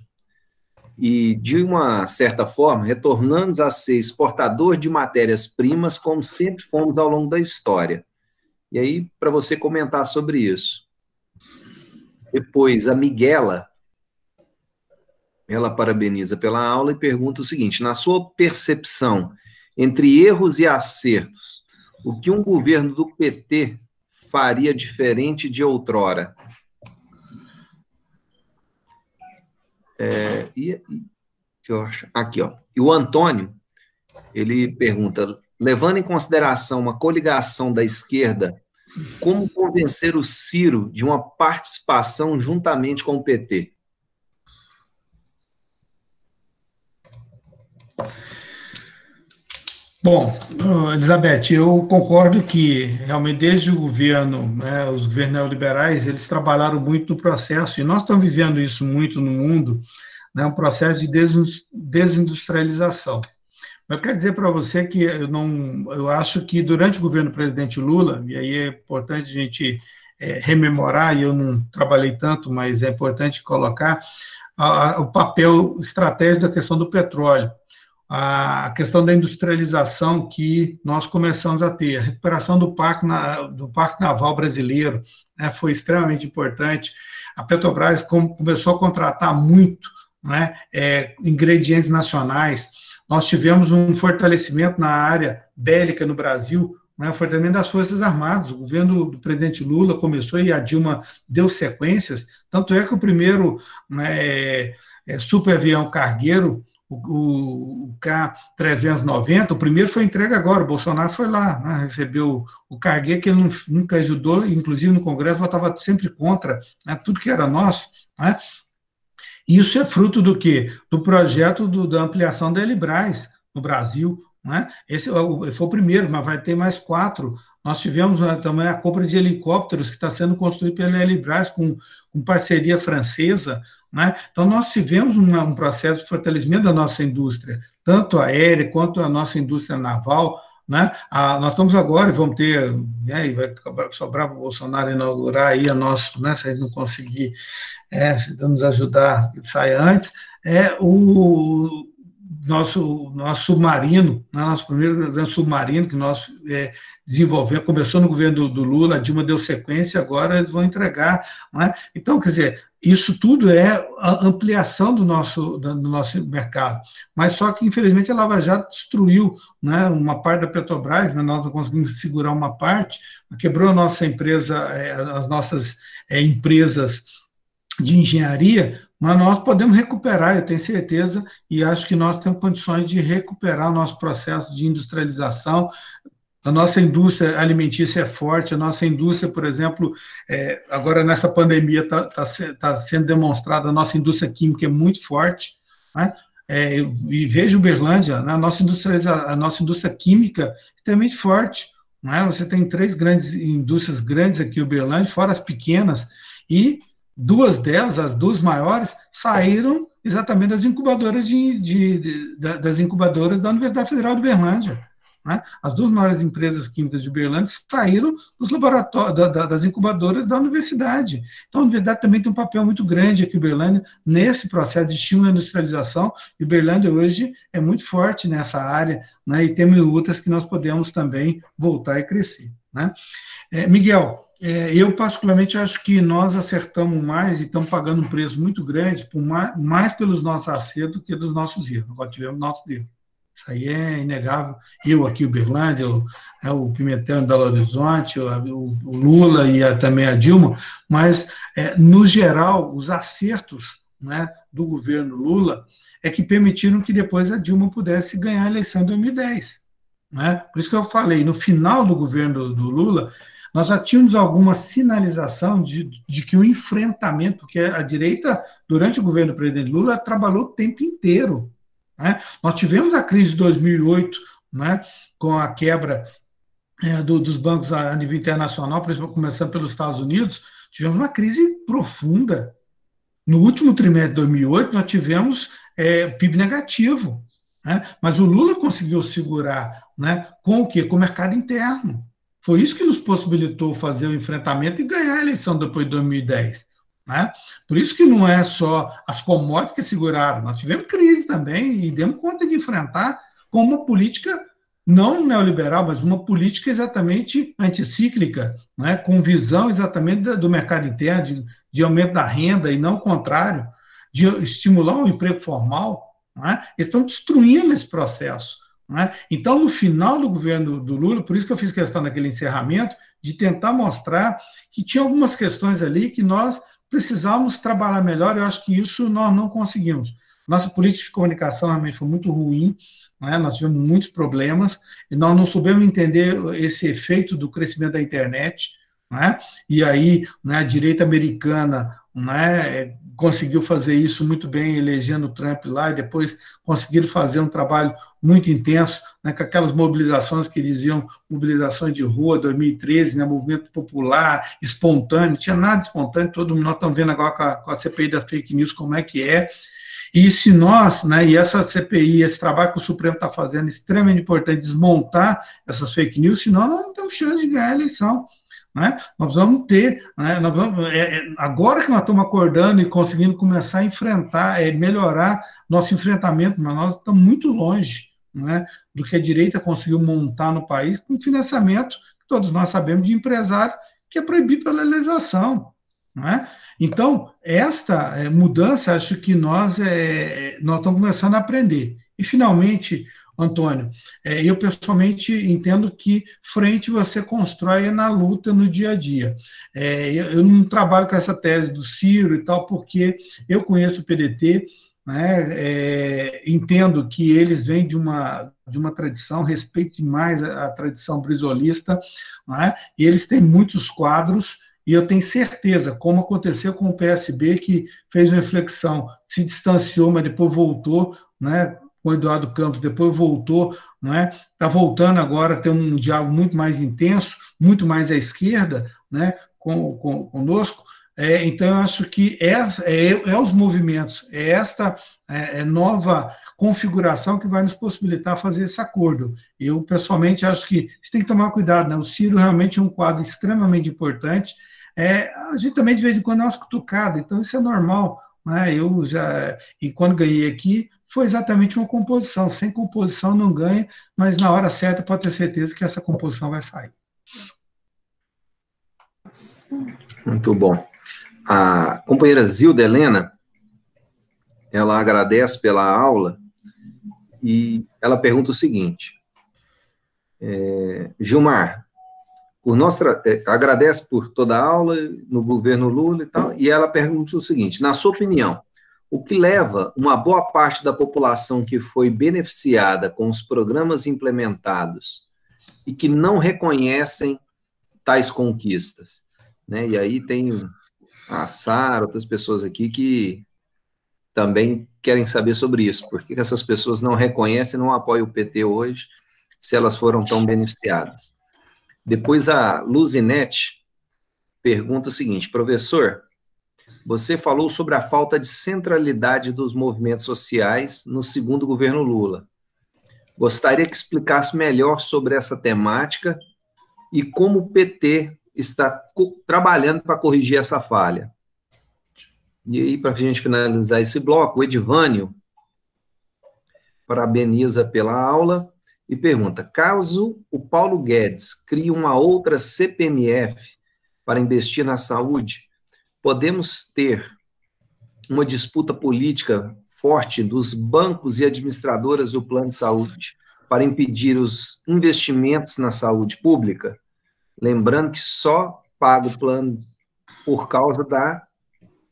E, de uma certa forma, retornamos a ser exportador de matérias-primas, como sempre fomos ao longo da história. E aí, para você comentar sobre isso. Depois, a Miguela, ela parabeniza pela aula e pergunta o seguinte: na sua percepção, entre erros e acertos, o que um governo do PT faria diferente de outrora? Aqui, ó. E o Antônio, ele pergunta: levando em consideração uma coligação da esquerda, como convencer o Ciro de uma participação juntamente com o PT? Bom, Elizabeth, eu concordo que realmente desde o governo, né, os governos neoliberais, eles trabalharam muito no processo, e nós estamos vivendo isso muito no mundo, né, um processo de desindustrialização. Eu quero dizer para você que eu acho que durante o governo do presidente Lula, e aí é importante a gente rememorar, e eu não trabalhei tanto, mas é importante colocar, o papel estratégico da questão do petróleo, a questão da industrialização que nós começamos a ter, a recuperação do parque naval brasileiro, né, foi extremamente importante. A Petrobras começou a contratar muito, né, ingredientes nacionais. Nós tivemos um fortalecimento na área bélica no Brasil, né, o fortalecimento das Forças Armadas. O governo do presidente Lula começou e a Dilma deu sequências, tanto é que o primeiro, né, superavião cargueiro, o K-390, o primeiro foi entregue agora, o Bolsonaro foi lá, né, recebeu o cargueiro, que ele nunca ajudou, inclusive no Congresso votava sempre contra, né, tudo que era nosso, né. Isso é fruto do quê? Do projeto da ampliação da Elibraz no Brasil, né? Esse foi o primeiro, mas vai ter mais 4. Nós tivemos também a compra de helicópteros que está sendo construído pela Elibraz com parceria francesa, né? Então, nós tivemos um processo de fortalecimento da nossa indústria, tanto aérea quanto a nossa indústria naval, né? Nós estamos agora, e vamos ter, né, e vai sobrar para o Bolsonaro inaugurar aí a nossa, né, se a gente não conseguir nos ajudar a sair antes, o nosso submarino, né, nosso primeiro grande submarino que nós desenvolvemos, começou no governo do Lula, a Dilma deu sequência, agora eles vão entregar, né? Então, quer dizer, isso tudo é a ampliação do nosso mercado, mas só que, infelizmente, a Lava Jato destruiu, né, uma parte da Petrobras, mas nós não conseguimos segurar uma parte, quebrou a nossa empresa, as nossas empresas de engenharia, mas nós podemos recuperar, eu tenho certeza, e acho que nós temos condições de recuperar o nosso processo de industrialização. A nossa indústria alimentícia é forte, a nossa indústria, por exemplo, agora nessa pandemia está sendo demonstrada, a nossa indústria química é muito forte, né? E veja Uberlândia, né? A nossa indústria química é extremamente forte, né? Você tem 3 indústrias grandes aqui em Uberlândia, fora as pequenas, e 2 delas, as 2 maiores, saíram exatamente das incubadoras das incubadoras da Universidade Federal de Uberlândia, né? As 2 maiores empresas químicas de Uberlândia saíram dos laboratórios, das incubadoras da universidade. Então, a universidade também tem um papel muito grande aqui em Uberlândia, nesse processo de estímulo à industrialização, e Uberlândia hoje é muito forte nessa área, né? E temos lutas que nós podemos também voltar e crescer, né? Miguel, eu particularmente acho que nós acertamos mais e estamos pagando um preço muito grande, mais pelos nossos acertos do que dos nossos erros. Nós tivemos nossos erros. Isso aí é inegável. Eu aqui, Uberlândia, o Pimentel em Belo Horizonte, o Lula e também a Dilma, mas, no geral, os acertos, né, do governo Lula é que permitiram que depois a Dilma pudesse ganhar a eleição em 2010. Né? Por isso que eu falei, no final do governo do Lula, nós já tínhamos alguma sinalização de que o enfrentamento, porque a direita, durante o governo do presidente Lula, trabalhou o tempo inteiro, né? Nós tivemos a crise de 2008, né, com a quebra dos bancos a nível internacional, principalmente começando pelos Estados Unidos, tivemos uma crise profunda. No último trimestre de 2008, nós tivemos PIB negativo, né? Mas o Lula conseguiu segurar, né, com o quê? Com o mercado interno. Foi isso que nos possibilitou fazer o enfrentamento e ganhar a eleição depois de 2010. Né? Por isso que não é só as commodities que seguraram, nós tivemos crise também e demos conta de enfrentar com uma política não neoliberal, mas uma política exatamente anticíclica, né? Com visão exatamente do mercado interno, de aumento da renda e não o contrário, de estimular o emprego formal. Né? Eles estão destruindo esse processo. Né? Então, no final do governo do Lula, por isso que eu fiz questão naquele encerramento, de tentar mostrar que tinha algumas questões ali que nós precisávamos trabalhar melhor, eu acho que isso nós não conseguimos. Nossa política de comunicação realmente foi muito ruim, né? Nós tivemos muitos problemas, e nós não soubemos entender esse efeito do crescimento da internet, né? E aí, né, a direita americana, né, conseguiu fazer isso muito bem, elegendo o Trump lá, e depois conseguiram fazer um trabalho muito intenso, né, com aquelas mobilizações que diziam mobilizações de rua, 2013, né, movimento popular, espontâneo, não tinha nada espontâneo, todo mundo, nós estamos vendo agora com a CPI da fake news como é que é, e se nós, né, e essa CPI, esse trabalho que o Supremo está fazendo, é extremamente importante desmontar essas fake news, senão nós não temos chance de ganhar a eleição. né? Nós vamos ter, né? Agora que nós estamos acordando e conseguindo começar a enfrentar, melhorar nosso enfrentamento, mas nós estamos muito longe, né, do que a direita conseguiu montar no país com financiamento, que todos nós sabemos, de empresário, que é proibido pela legislação, né? Então, esta mudança, acho que nós estamos começando a aprender. E, finalmente, Antônio, eu pessoalmente entendo que frente você constrói na luta, no dia a dia. Eu não trabalho com essa tese do Ciro e tal, porque eu conheço o PDT, né, entendo que eles vêm de uma tradição, respeito demais a tradição brisolista, né, e eles têm muitos quadros, e eu tenho certeza, como aconteceu com o PSB, que fez uma reflexão, se distanciou, mas depois voltou, né, com o Eduardo Campos, depois voltou, né, está voltando agora a ter um diálogo muito mais intenso, muito mais à esquerda, né, conosco. Então, eu acho que os movimentos, esta nova configuração que vai nos possibilitar fazer esse acordo. Eu, pessoalmente, acho que a gente tem que tomar cuidado, né? O Ciro realmente é um quadro extremamente importante. A gente também, de vez em quando, é umas cutucadas, então isso é normal, né? E quando ganhei aqui, foi exatamente uma composição. Sem composição não ganha, mas na hora certa pode ter certeza que essa composição vai sair. Muito bom. A companheira Zilda Helena, ela agradece pela aula e ela pergunta o seguinte: Gilmar, agradece por toda a aula no governo Lula e tal, e ela pergunta o seguinte: na sua opinião, o que leva uma boa parte da população que foi beneficiada com os programas implementados e que não reconhecem tais conquistas, né? E aí tem a Sara, outras pessoas aqui que também querem saber sobre isso. Por que essas pessoas não reconhecem, não apoiam o PT hoje, se elas foram tão beneficiadas? Depois a Luzinete pergunta o seguinte: professor, você falou sobre a falta de centralidade dos movimentos sociais no segundo governo Lula. Gostaria que explicasse melhor sobre essa temática e como o PT está trabalhando para corrigir essa falha. E aí, para a gente finalizar esse bloco, o Edivânio parabeniza pela aula e pergunta: caso o Paulo Guedes crie uma outra CPMF para investir na saúde, podemos ter uma disputa política forte dos bancos e administradoras do plano de saúde para impedir os investimentos na saúde pública? Lembrando que só paga o plano por causa da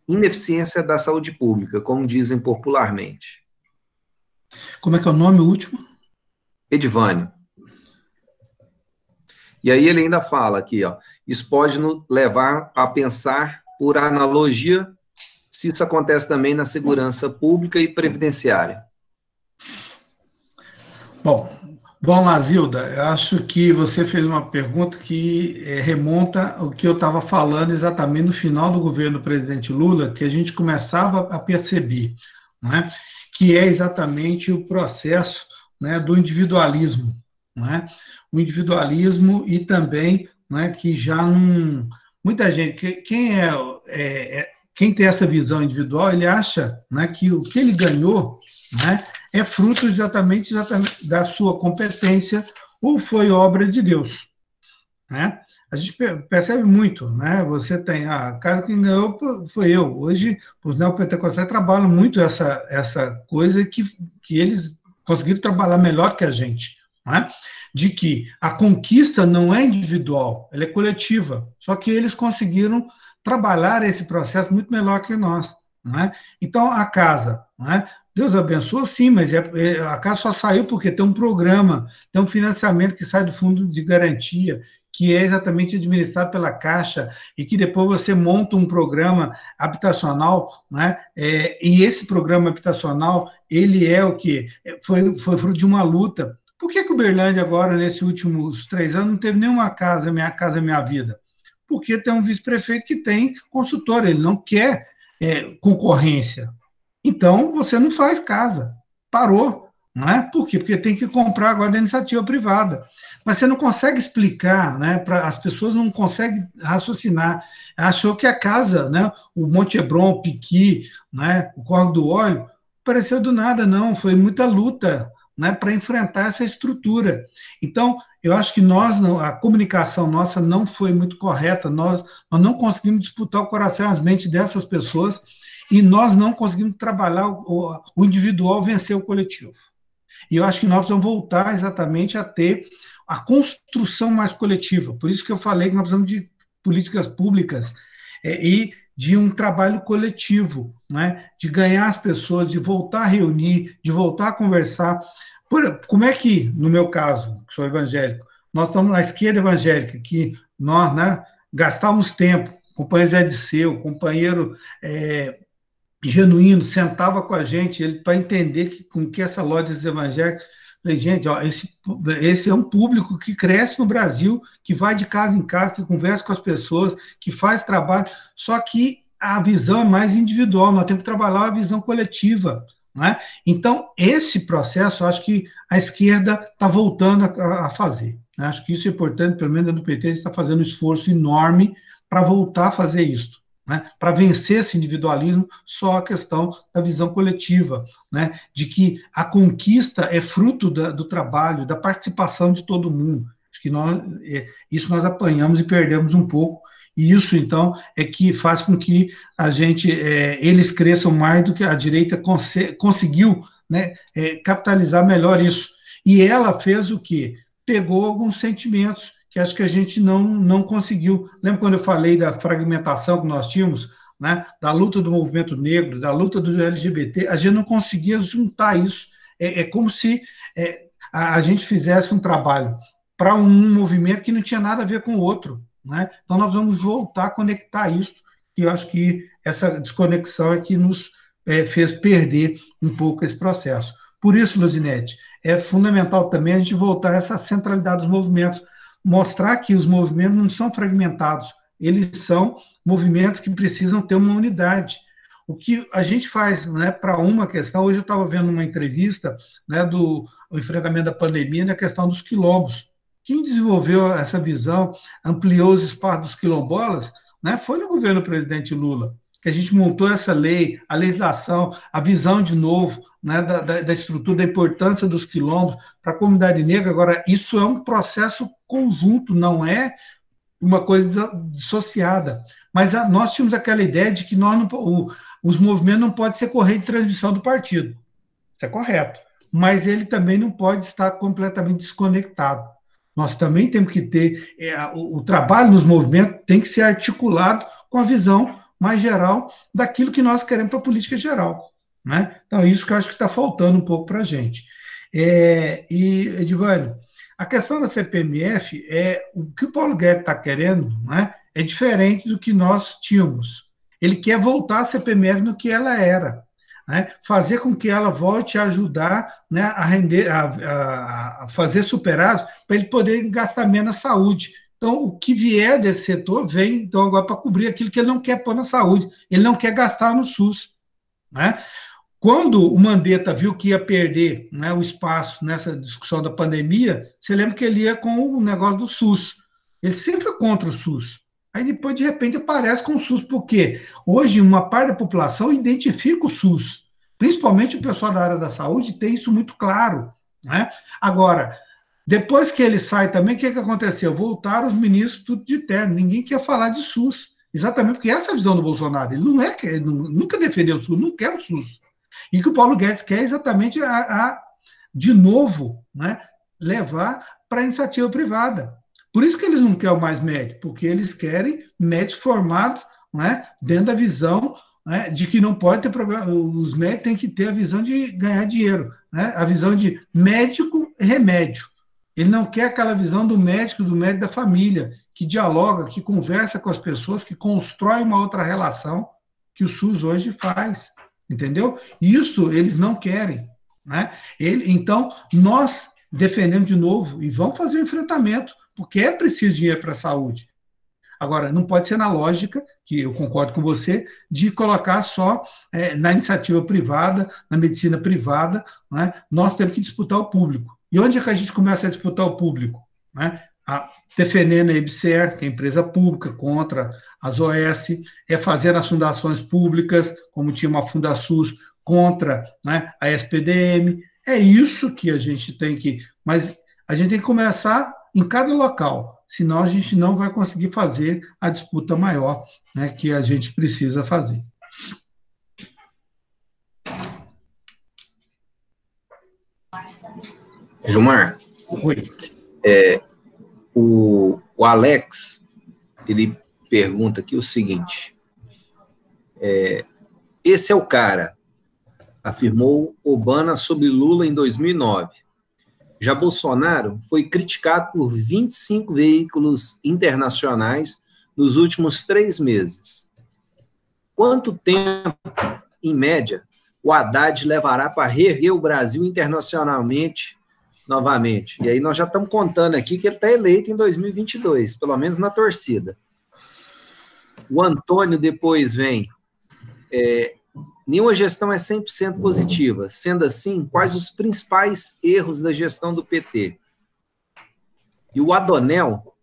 ineficiência da saúde pública, como dizem popularmente. Como é que é o nome último? Edivânio. E aí ele ainda fala aqui, ó, isso pode nos levar a pensar por analogia se isso acontece também na segurança pública e previdenciária. Bom, vamos lá, Zilda. Eu acho que você fez uma pergunta que remonta ao que eu estava falando exatamente no final do governo do presidente Lula, que a gente começava a perceber, né, que é exatamente o processo, né, do individualismo, né, o individualismo e também, né, que já não... Muita gente, quem tem essa visão individual, ele acha, né, que o que ele ganhou, né, é fruto exatamente da sua competência ou foi obra de Deus, né? A gente percebe muito, né? Você tem a casa que ganhou foi eu. Hoje, os neopentecostais trabalham muito essa coisa que eles conseguiram trabalhar melhor que a gente, né? De que a conquista não é individual, ela é coletiva. Só que eles conseguiram trabalhar esse processo muito melhor que nós, né? Então, a casa, né? Deus abençoe, sim, mas a casa só saiu porque tem um programa, tem um financiamento que sai do fundo de garantia, que é exatamente administrado pela Caixa, e que depois você monta um programa habitacional, né? E esse programa habitacional, ele é o quê? Foi fruto de uma luta. Por que Uberlândia agora, nesses últimos 3 anos, não teve nenhuma casa, Minha Vida? Porque tem um vice-prefeito que tem consultor, ele não quer concorrência. Então, você não faz casa. Parou. não é? Por quê? Porque tem que comprar agora da iniciativa privada. Mas você não consegue explicar, né? As pessoas não conseguem raciocinar. Achou que a casa, né? O Monte Hebron, o Piqui, né? O Córrego do Óleo, apareceu do nada, não. Foi muita luta, né? Para enfrentar essa estrutura. Então, eu acho que a comunicação nossa não foi muito correta. Nós não conseguimos disputar o coração e as mentes dessas pessoas e nós não conseguimos trabalhar o individual vencer o coletivo. E eu acho que nós precisamos voltar exatamente a ter a construção mais coletiva. Por isso que eu falei que nós precisamos de políticas públicas e de um trabalho coletivo, né? De ganhar as pessoas, de voltar a reunir, de voltar a conversar. Como é que, no meu caso, que sou evangélico, nós estamos na esquerda evangélica, que nós, né, gastávamos tempo, o companheiro Zé Disseu, o companheiro Genuíno, sentava com a gente, ele para entender com que essa loja evangélica. Falei, gente, ó, esse é um público que cresce no Brasil, que vai de casa em casa, que conversa com as pessoas, que faz trabalho, só que a visão é mais individual, nós temos que trabalhar a visão coletiva. Né? Então, esse processo, acho que a esquerda está voltando a fazer. Né? Acho que isso é importante, pelo menos no PT, a gente está fazendo um esforço enorme para voltar a fazer isso. Né, para vencer esse individualismo, só a questão da visão coletiva, né, de que a conquista é fruto do trabalho, da participação de todo mundo. Acho que isso nós apanhamos e perdemos um pouco, e isso, então, é que faz com que eles cresçam mais do que a direita conseguiu, né, capitalizar melhor isso. E ela fez o quê? Pegou alguns sentimentos que acho que a gente não conseguiu. Lembra quando eu falei da fragmentação que nós tínhamos, né? Da luta do movimento negro, da luta do LGBT, a gente não conseguia juntar isso. É como se a gente fizesse um trabalho para um movimento que não tinha nada a ver com o outro. Né? Então, nós vamos voltar a conectar isso, e eu acho que essa desconexão é que nos fez perder um pouco esse processo. Por isso, Luzinete, é fundamental também a gente voltar a essa centralidade dos movimentos, mostrar que os movimentos não são fragmentados, eles são movimentos que precisam ter uma unidade. O que a gente faz, né, para uma questão, hoje eu estava vendo uma entrevista, né, do enfrentamento da pandemia na questão dos quilombos. Quem desenvolveu essa visão, ampliou os espaços dos quilombolas, né, foi no governo do presidente Lula, que a gente montou essa lei, a legislação, a visão de novo, né, da estrutura, da importância dos quilombos para a comunidade negra. Agora, isso é um processo conjunto, não é uma coisa dissociada. Mas nós tínhamos aquela ideia de que os movimentos não podem ser correia de transmissão do partido. Isso é correto. Mas ele também não pode estar completamente desconectado. Nós também temos que ter... o trabalho nos movimentos tem que ser articulado com a visão mais geral daquilo que nós queremos para a política geral. Né? Então, isso que eu acho que está faltando um pouco para a gente. E, Edivânio, a questão da CPMF, o que o Paulo Guedes está querendo, né, é diferente do que nós tínhamos. Ele quer voltar a CPMF no que ela era, né, fazer com que ela volte a ajudar, né, a render, a fazer superados, para ele poder gastar menos na saúde. Então, o que vier desse setor vem, então, agora para cobrir aquilo que ele não quer pôr na saúde, ele não quer gastar no SUS. Né? Quando o Mandetta viu que ia perder, né, o espaço nessa discussão da pandemia, você lembra que ele ia com o negócio do SUS. Ele sempre foi contra o SUS. Aí depois, de repente, aparece com o SUS. Por quê? Hoje, uma parte da população identifica o SUS. Principalmente o pessoal da área da saúde tem isso muito claro. Né? Agora, depois que ele sai também, o que aconteceu? Voltaram os ministros tudo de terno. Ninguém quer falar de SUS. Exatamente porque essa é a visão do Bolsonaro. Ele nunca defendeu o SUS, não quer o SUS. E o que o Paulo Guedes quer é exatamente de novo, né, levar para a iniciativa privada. Por isso que eles não querem mais médico, porque eles querem médicos formados, né, dentro da visão, né, de que não pode ter problema. Os médicos têm que ter a visão de ganhar dinheiro, né, a visão de médico e remédio. Ele não quer aquela visão do médico da família, que dialoga, que conversa com as pessoas, que constrói uma outra relação que o SUS hoje faz. Entendeu? Isso eles não querem. Né? Então, nós defendemos de novo e vamos fazer o enfrentamento, porque é preciso dinheiro para a saúde. Agora, não pode ser na lógica, que eu concordo com você, de colocar só na iniciativa privada, na medicina privada, né? Nós temos que disputar o público. E onde é que a gente começa a disputar o público? Né? Defendendo a EBSER, que é a empresa pública, contra as OS, fazer as fundações públicas, como tinha uma Fundasus, contra, né, a SPDM. É isso que a gente tem que... Mas a gente tem que começar em cada local, senão a gente não vai conseguir fazer a disputa maior, né, que a gente precisa fazer. Gilmar, Oi. O Alex, ele pergunta aqui o seguinte, esse é o cara, afirmou Obama sobre Lula em 2009. Já Bolsonaro foi criticado por 25 veículos internacionais nos últimos 3 meses. Quanto tempo, em média, o Haddad levará para reerguer o Brasil internacionalmente novamente? E aí nós já estamos contando aqui que ele está eleito em 2022, pelo menos na torcida. O Antônio depois vem... Nenhuma gestão é 100% positiva. Sendo assim, quais os principais erros da gestão do PT? E o Adonel,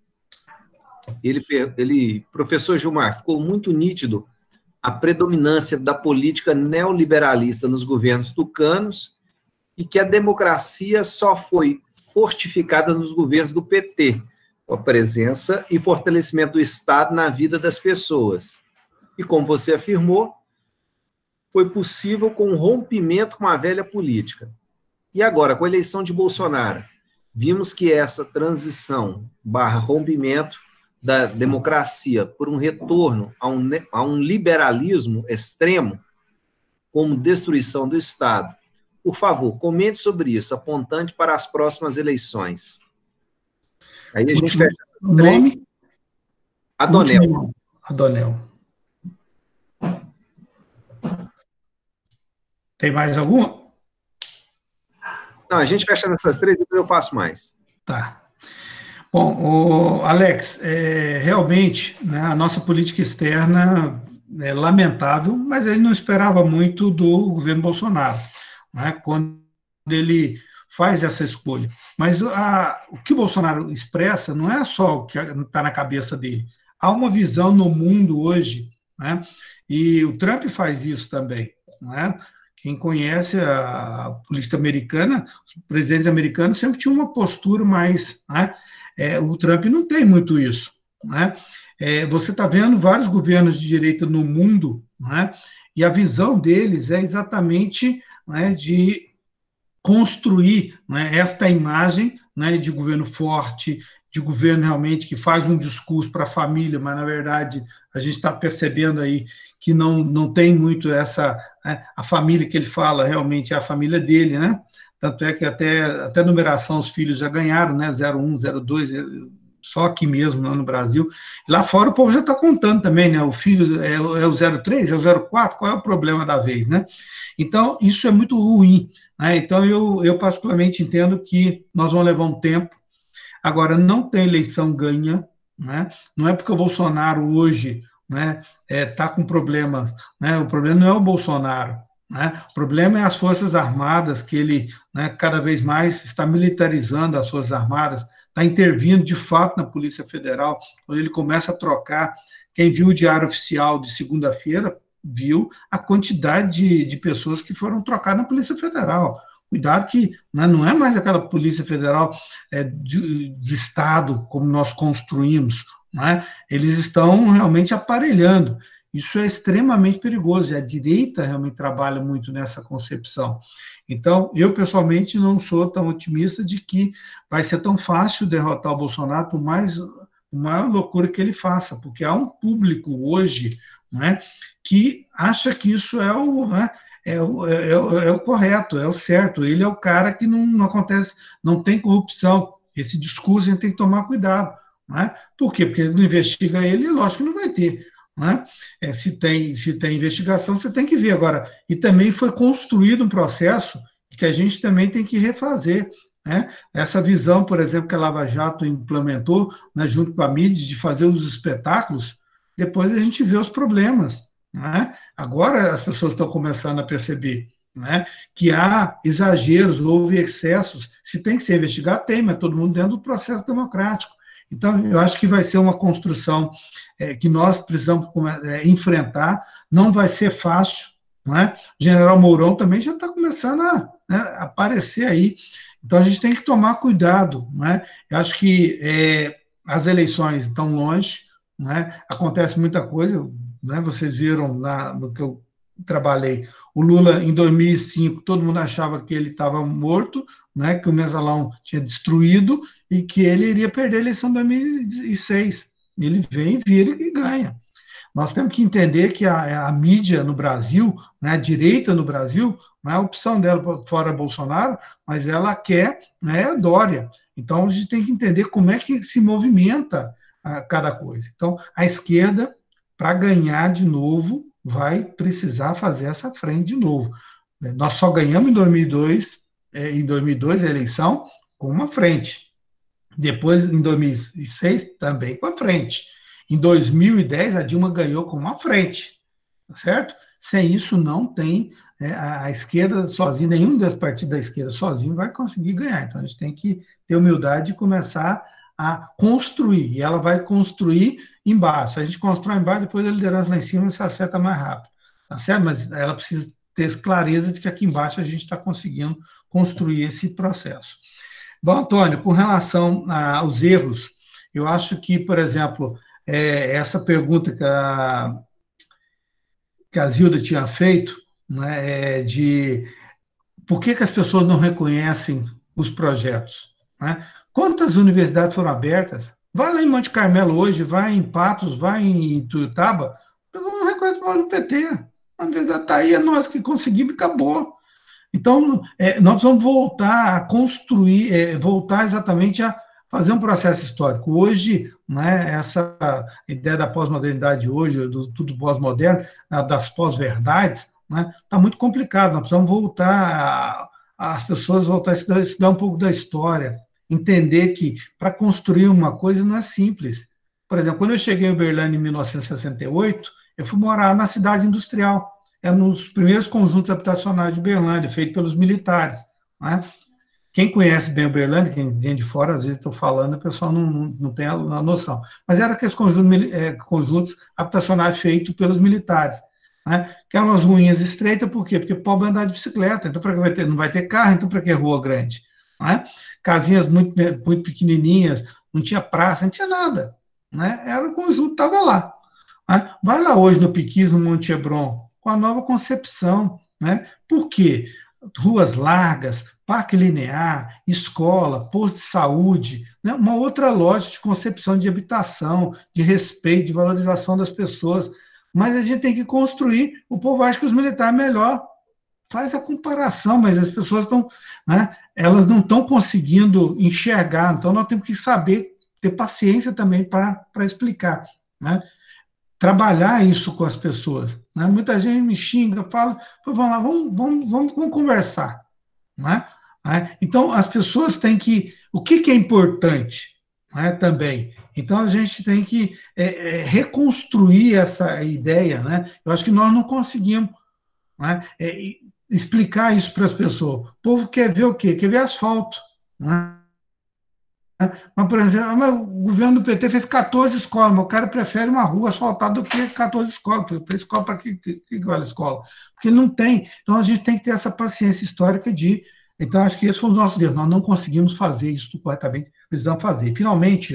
professor Gilmar, ficou muito nítido a predominância da política neoliberalista nos governos tucanos e que a democracia só foi fortificada nos governos do PT, com a presença e fortalecimento do Estado na vida das pessoas. E como você afirmou, foi possível com um rompimento com a velha política. E agora, com a eleição de Bolsonaro, vimos que essa transição / rompimento da democracia por um retorno a um liberalismo extremo, como destruição do Estado. Por favor, comente sobre isso, apontando para as próximas eleições. Aí a gente fecha essas 3. Adonel. Adonel. Tem mais alguma? Não, a gente fecha nessas 3 e depois eu faço mais. Tá. Bom, Alex, realmente, né, a nossa política externa é lamentável, mas a gente não esperava muito do governo Bolsonaro, né, quando ele faz essa escolha. Mas o que o Bolsonaro expressa não é só o que está na cabeça dele. Há uma visão no mundo hoje, né, e o Trump faz isso também, né? Quem conhece a política americana, os presidentes americanos sempre tinham uma postura mais... Né? O Trump não tem muito isso. Né? Você está vendo vários governos de direita no mundo, né? E a visão deles é exatamente, né, de construir, né, esta imagem, né, de governo forte, de governo realmente que faz um discurso para a família, mas, na verdade, a gente está percebendo aí que não tem muito essa... Né, a família que ele fala realmente é a família dele, né? Tanto é que até numeração os filhos já ganharam, né? 01, 02, só aqui mesmo, no Brasil. Lá fora o povo já está contando também, né? O filho é o 03, é o 04, qual é o problema da vez, né? Então, isso é muito ruim, né? Então, eu particularmente entendo que nós vamos levar um tempo. Agora, não tem eleição ganha, né? Não é porque o Bolsonaro hoje... Né, tá com problema, né, o problema não é o Bolsonaro, né, o problema é as Forças Armadas, que ele, né, cada vez mais está militarizando as Forças Armadas, está intervindo de fato na Polícia Federal, quando ele começa a trocar. Quem viu o Diário Oficial de segunda-feira, viu a quantidade de pessoas que foram trocadas na Polícia Federal. Cuidado que, né, não é mais aquela Polícia Federal de Estado como nós construímos, né? Eles estão realmente aparelhando. Isso é extremamente perigoso, e a direita realmente trabalha muito nessa concepção. Então, eu pessoalmente não sou tão otimista de que vai ser tão fácil derrotar o Bolsonaro, por mais maior loucura que ele faça, porque há um público hoje, né, que acha que isso é o... Né, é o correto, é o certo. Ele é o cara que não acontece, não tem corrupção. Esse discurso a gente tem que tomar cuidado. Né? Por quê? Porque não investiga ele, lógico que não vai ter. Né? Se tem investigação, você tem que ver agora. E também foi construído um processo que a gente também tem que refazer. né? Essa visão, por exemplo, que a Lava Jato implementou, né, junto com a mídia, de fazer os espetáculos, depois a gente vê os problemas, né? Agora as pessoas estão começando a perceber, né, que há exageros, houve excessos. Se tem que ser investigado, tem, mas todo mundo dentro do processo democrático. Então, eu acho que vai ser uma construção que nós precisamos enfrentar, não vai ser fácil, né? O general Mourão também já está começando a, né, aparecer aí. Então, a gente tem que tomar cuidado, né? Eu acho que as eleições estão longe, né? Acontece muita coisa, né? Vocês viram no que eu trabalhei, o Lula, em 2005, todo mundo achava que ele estava morto, né? Que o Mensalão tinha destruído e que ele iria perder a eleição de 2006. Ele vem, vira e ganha. Nós temos que entender que a mídia no Brasil, né, a direita no Brasil, não é a opção dela fora Bolsonaro, mas ela quer, né, a Dória. Então, a gente tem que entender como é que se movimenta cada coisa. Então, a esquerda, para ganhar de novo, vai precisar fazer essa frente de novo. Nós só ganhamos em 2002 a eleição com uma frente. Depois, em 2006, também com a frente. Em 2010, a Dilma ganhou com uma frente, certo? Sem isso, não tem a esquerda sozinha, nenhum dos partidos da esquerda sozinho vai conseguir ganhar. Então, a gente tem que ter humildade e começar a construir. E ela vai construir embaixo. A gente constrói embaixo, depois a liderança lá em cima se acerta mais rápido. Tá certo? Mas ela precisa ter clareza de que aqui embaixo a gente está conseguindo construir esse processo. Bom, Antônio, com relação aos erros, eu acho que, por exemplo, essa pergunta que a Zilda tinha feito, né, de por que as pessoas não reconhecem os projetos, né? Quantas universidades foram abertas? Vai lá em Monte Carmelo hoje, vai em Patos, vai em Ituiutaba, não reconhece o PT. A universidade está aí, é nós que conseguimos e acabou. Então, nós vamos voltar a construir, voltar exatamente a fazer um processo histórico. Hoje, né, essa ideia da pós-modernidade hoje, do tudo pós-moderno, das pós-verdades, né, está muito complicado. Nós precisamos voltar, as pessoas voltar a estudar um pouco da história, entender que para construir uma coisa não é simples. Por exemplo, quando eu cheguei em Uberlândia em 1968, eu fui morar na cidade industrial. É um dos primeiros conjuntos habitacionais de Uberlândia, feito pelos militares, né? Quem conhece bem Uberlândia, quem vem de fora, às vezes estou falando, o pessoal não tem a noção. Mas era aqueles conjuntos habitacionais feitos pelos militares, né? Que eram as ruínas estreitas, por quê? Porque pobre andar de bicicleta, então para que não vai ter carro, então para que rua grande? Né? Casinhas muito, muito pequenininhas, não tinha praça, não tinha nada, né? Era o conjunto, estava lá. Né? Vai lá hoje no Piquis, no Monte Hebron, com a nova concepção, né? Por quê? Ruas largas, parque linear, escola, posto de saúde, né? Uma outra lógica de concepção de habitação, de respeito, de valorização das pessoas. Mas a gente tem que construir. O povo acha que os militares é melhor. Faz a comparação, mas as pessoas estão, né? Elas não estão conseguindo enxergar. Então, nós temos que saber ter paciência também para explicar, né? Trabalhar isso com as pessoas. Né? Muita gente me xinga, fala, vamos lá, vamos conversar. Né? Então, as pessoas têm que... O que é importante, né, também? Então, a gente tem que reconstruir essa ideia. Né? Eu acho que nós não conseguimos, né, explicar isso para as pessoas. O povo quer ver o quê? Quer ver asfalto. Né? Mas, por exemplo, o governo do PT fez 14 escolas, mas o cara prefere uma rua asfaltada do que 14 escolas. Para escola, para que vale a escola? Porque não tem. Então, a gente tem que ter essa paciência histórica de... Então, acho que esses foram os nossos erros. Nós não conseguimos fazer isso corretamente, precisamos fazer. Finalmente,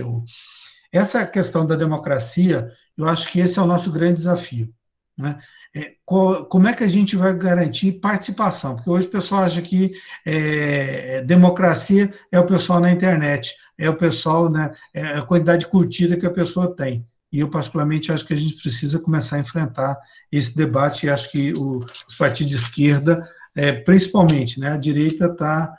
essa questão da democracia, eu acho que esse é o nosso grande desafio. Né? Como é que a gente vai garantir participação? Porque hoje o pessoal acha que democracia é o pessoal na internet, é o pessoal, né, é a quantidade de curtida que a pessoa tem. E eu, particularmente, acho que a gente precisa começar a enfrentar esse debate, e acho que os partidos de esquerda, principalmente, né, a direita está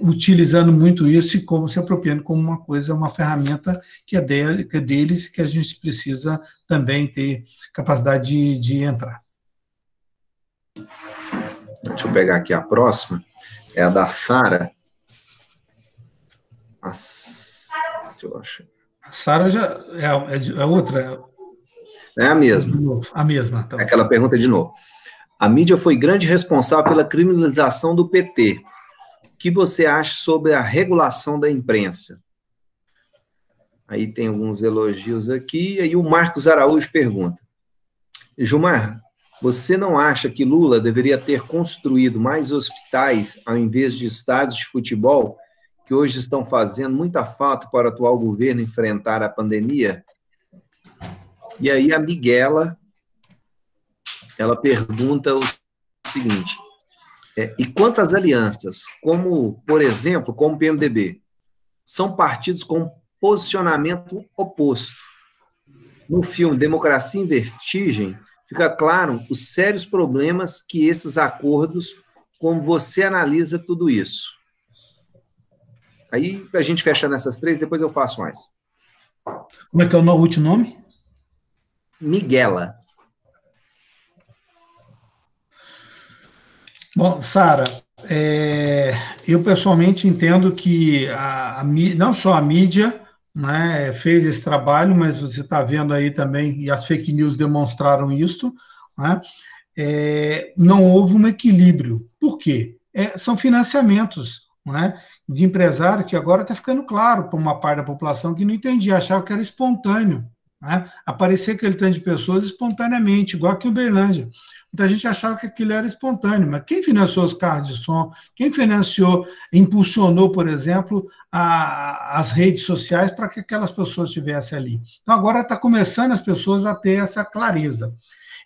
utilizando muito isso e se apropriando como uma coisa, uma ferramenta que é deles, que a gente precisa também ter capacidade de entrar. Deixa eu pegar aqui a próxima, é a da Sara. Deixa eu achar. A Sara já é outra. É a mesma. A mesma. Tá. Aquela pergunta de novo. A mídia foi grande responsável pela criminalização do PT. O que você acha sobre a regulação da imprensa? Aí tem alguns elogios aqui. Aí o Marcos Araújo pergunta: Gilmar, você não acha que Lula deveria ter construído mais hospitais ao invés de estádios de futebol, que hoje estão fazendo muita falta para o atual governo enfrentar a pandemia? E aí a Miguela, ela pergunta o seguinte: e quantas alianças, como, por exemplo, como o PMDB, são partidos com posicionamento oposto? No filme Democracia em Vertigem, fica claro os sérios problemas que esses acordos, como você analisa tudo isso. Aí, a gente fecha nessas três, depois eu faço mais. Como é que é o último nome? Miguela. Bom, Sara, eu pessoalmente entendo que não só a mídia, né, fez esse trabalho, mas você está vendo aí também, e as fake news demonstraram isso, né, não houve um equilíbrio. Por quê? São financiamentos, né, de empresário que agora está ficando claro para uma parte da população que não entendia, achava que era espontâneo, né, aparecer aquele tanto de pessoas espontaneamente, igual aqui em Uberlândia. Muita gente achava que aquilo era espontâneo, mas quem financiou os carros de som, quem impulsionou, por exemplo, as redes sociais para que aquelas pessoas estivessem ali? Então, agora está começando as pessoas a ter essa clareza.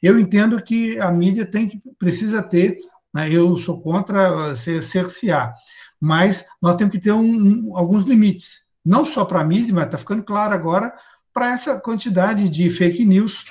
Eu entendo que a mídia precisa ter, né, eu sou contra cercear, mas nós temos que ter alguns limites, não só para a mídia, mas está ficando claro agora para essa quantidade de fake news.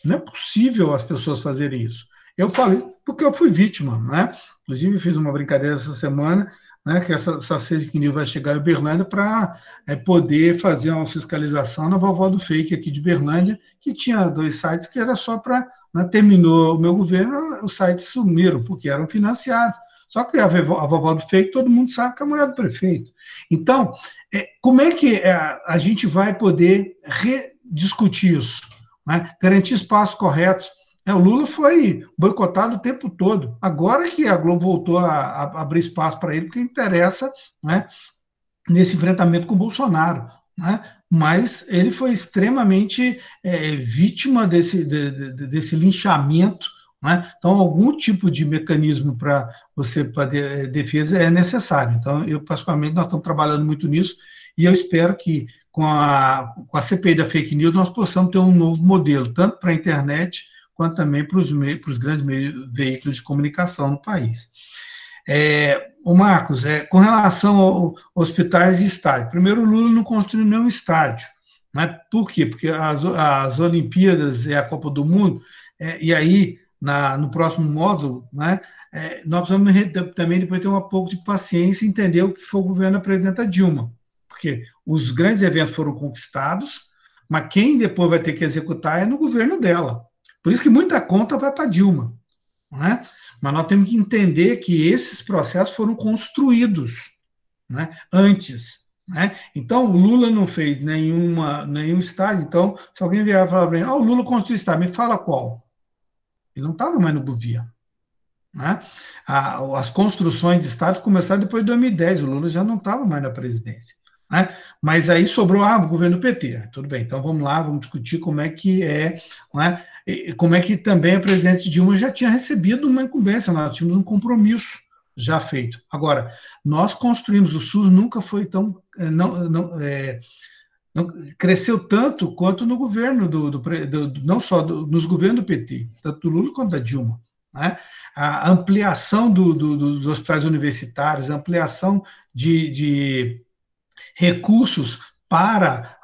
Não é possível as pessoas fazerem isso. Eu falei porque eu fui vítima, né? Inclusive, fiz uma brincadeira essa semana, né, que essa fake news vai chegar em Uberlândia para poder fazer uma fiscalização na vovó do fake aqui de Uberlândia, que tinha 2 sites que era só para... Né, terminou o meu governo, os sites sumiram, porque eram financiados. Só que a vovó do fake, todo mundo sabe que é a mulher do prefeito. Então, como é que a gente vai poder rediscutir isso? Né? Garantir espaços corretos. O Lula foi boicotado o tempo todo. Agora que a Globo voltou a abrir espaço para ele, porque interessa, né, nesse enfrentamento com o Bolsonaro. Né? Mas ele foi extremamente vítima desse linchamento. Né? Então, algum tipo de mecanismo para você fazer defesa é necessário. Então, particularmente, nós estamos trabalhando muito nisso, e eu espero que, com a CPI da fake news, nós possamos ter um novo modelo, tanto para a internet, quanto também para os grandes veículos de comunicação no país. O Marcos, com relação aos hospitais e estádios, primeiro, o Lula não construiu nenhum estádio. Né? Por quê? Porque as Olimpíadas e a Copa do Mundo, e aí, no próximo módulo, né, nós precisamos também depois ter um pouco de paciência e entender o que foi o governo da presidenta Dilma. Porque os grandes eventos foram conquistados, mas quem depois vai ter que executar é no governo dela. Por isso que muita conta vai para Dilma. Né? Mas nós temos que entender que esses processos foram construídos, né, antes. Né? Então, o Lula não fez nenhum estádio. Então, se alguém vier falar para mim, o Lula construiu estádio, me fala qual. Ele não estava mais no governo. Né? As construções de estádio começaram depois de 2010, o Lula já não estava mais na presidência. Né? Mas aí sobrou o governo do PT. Tudo bem, então vamos lá, vamos discutir como é que né? Como é que também a presidente Dilma já tinha recebido uma incumbência, nós tínhamos um compromisso já feito. Agora, nós construímos, o SUS nunca foi tão... não cresceu tanto quanto no governo, não só nos governos do PT, tanto do Lula quanto da Dilma. Né? A ampliação dos hospitais universitários, a ampliação de recursos para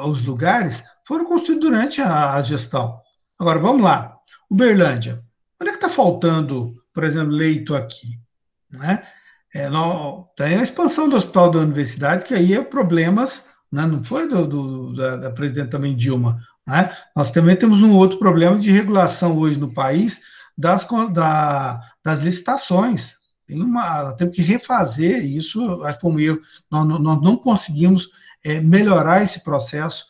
os lugares foram construídos durante a gestão. Agora, vamos lá. Uberlândia. Onde é que está faltando, por exemplo, leito aqui? Né? Tem a expansão do hospital da universidade, que aí é problemas, né? Não foi da presidenta também Dilma. Né? Nós também temos um outro problema de regulação hoje no país das licitações. nós temos que refazer isso, acho que foi um erro, nós não conseguimos melhorar esse processo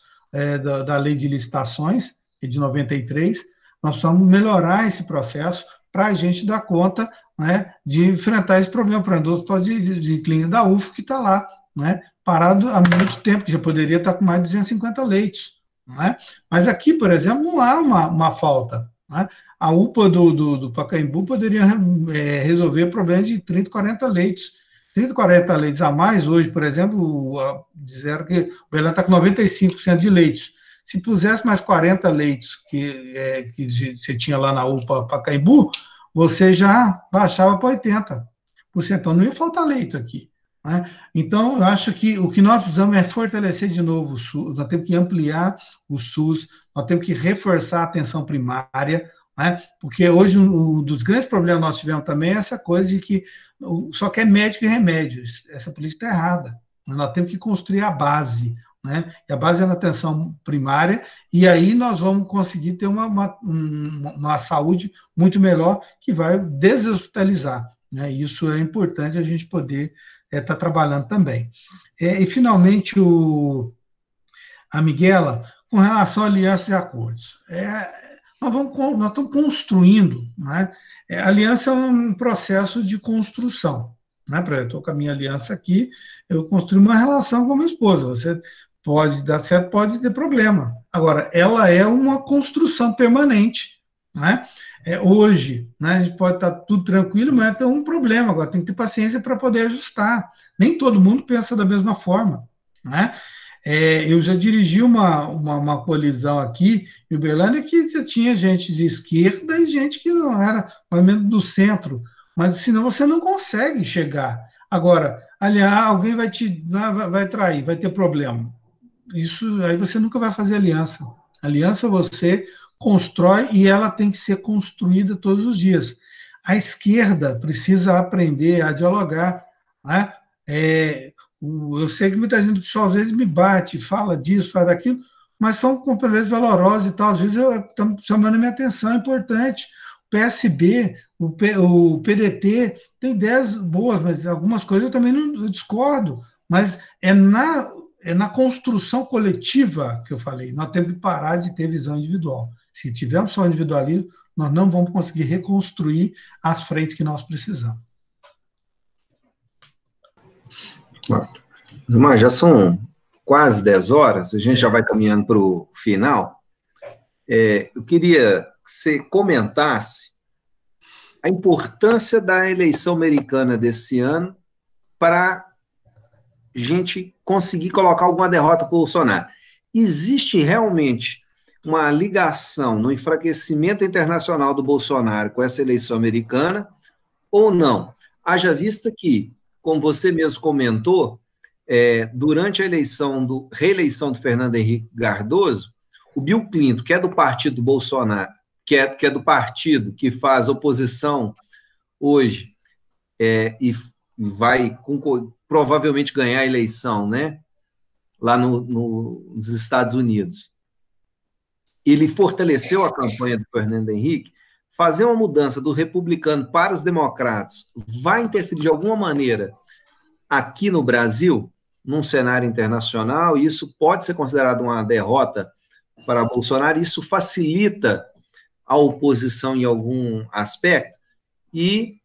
da lei de licitações, de 93, nós precisamos melhorar esse processo para a gente dar conta, né, de enfrentar esse problema. Por exemplo, de clínica da UF, que está lá, né, parado há muito tempo, que já poderia estar com mais de 250 leitos. Né? Mas aqui, por exemplo, não há uma falta. Né? A UPA do Pacaembu poderia resolver problemas de 30, 40 leitos. 30, 40 leitos a mais, hoje, por exemplo, disseram que o Belém está com 95% de leitos. Se pusesse mais 40 leitos que você tinha lá na UPA Pacaembu, você já baixava para 80%. Então, não ia faltar leito aqui. Né? Então, eu acho que o que nós precisamos é fortalecer de novo o SUS, nós temos que ampliar o SUS, nós temos que reforçar a atenção primária, né? Porque hoje um dos grandes problemas que nós tivemos também é essa coisa de que só quer médico e remédio. Essa política está errada. Nós temos que construir a base, né? E a base é na atenção primária, e aí nós vamos conseguir ter uma saúde muito melhor, que vai deshospitalizar. Né? Isso é importante a gente poder estar trabalhando também. E, finalmente, a Miguela, com relação a alianças e acordos. Nós estamos construindo, né? Aliança é um processo de construção. Né? Eu estou com a minha aliança aqui, eu construí uma relação com a minha esposa. Você pode dar certo, pode ter problema. Agora, ela é uma construção permanente. Né? Hoje, né, a gente pode estar tudo tranquilo, mas tem um problema. Agora, tem que ter paciência para poder ajustar. Nem todo mundo pensa da mesma forma. Né? Eu já dirigi uma colisão aqui em Uberlândia que tinha gente de esquerda e gente que não era, mais ou menos, do centro. Mas senão você não consegue chegar. Agora, aliás, alguém vai trair, vai ter problema. Isso aí você nunca vai fazer aliança. Aliança você constrói e ela tem que ser construída todos os dias. A esquerda precisa aprender a dialogar. Né? Eu sei que muita gente, pessoal, às vezes me bate, fala disso, fala daquilo, mas são companheiros valorosos e tal. Às vezes estão chamando a minha atenção, é importante. O PSB, o PDT, tem ideias boas, mas algumas coisas eu também não discordo. Mas é na construção coletiva que eu falei. Nós temos que parar de ter visão individual. Se tivermos só individualismo, nós não vamos conseguir reconstruir as frentes que nós precisamos. Mas já são quase 10 horas, a gente já vai caminhando para o final. Eu queria que você comentasse a importância da eleição americana desse ano para a gente conseguir colocar alguma derrota para o Bolsonaro. Existe realmente uma ligação no enfraquecimento internacional do Bolsonaro com essa eleição americana ou não? Haja vista que, como você mesmo comentou, durante a reeleição do Fernando Henrique Cardoso, o Bill Clinton, que é do partido do Bolsonaro, que é do partido que faz oposição hoje, e vai provavelmente ganhar a eleição, né, lá nos Estados Unidos, ele fortaleceu a campanha do Fernando Henrique. Fazer uma mudança do republicano para os democratas vai interferir de alguma maneira aqui no Brasil, num cenário internacional, e isso pode ser considerado uma derrota para Bolsonaro. Isso facilita a oposição em algum aspecto, e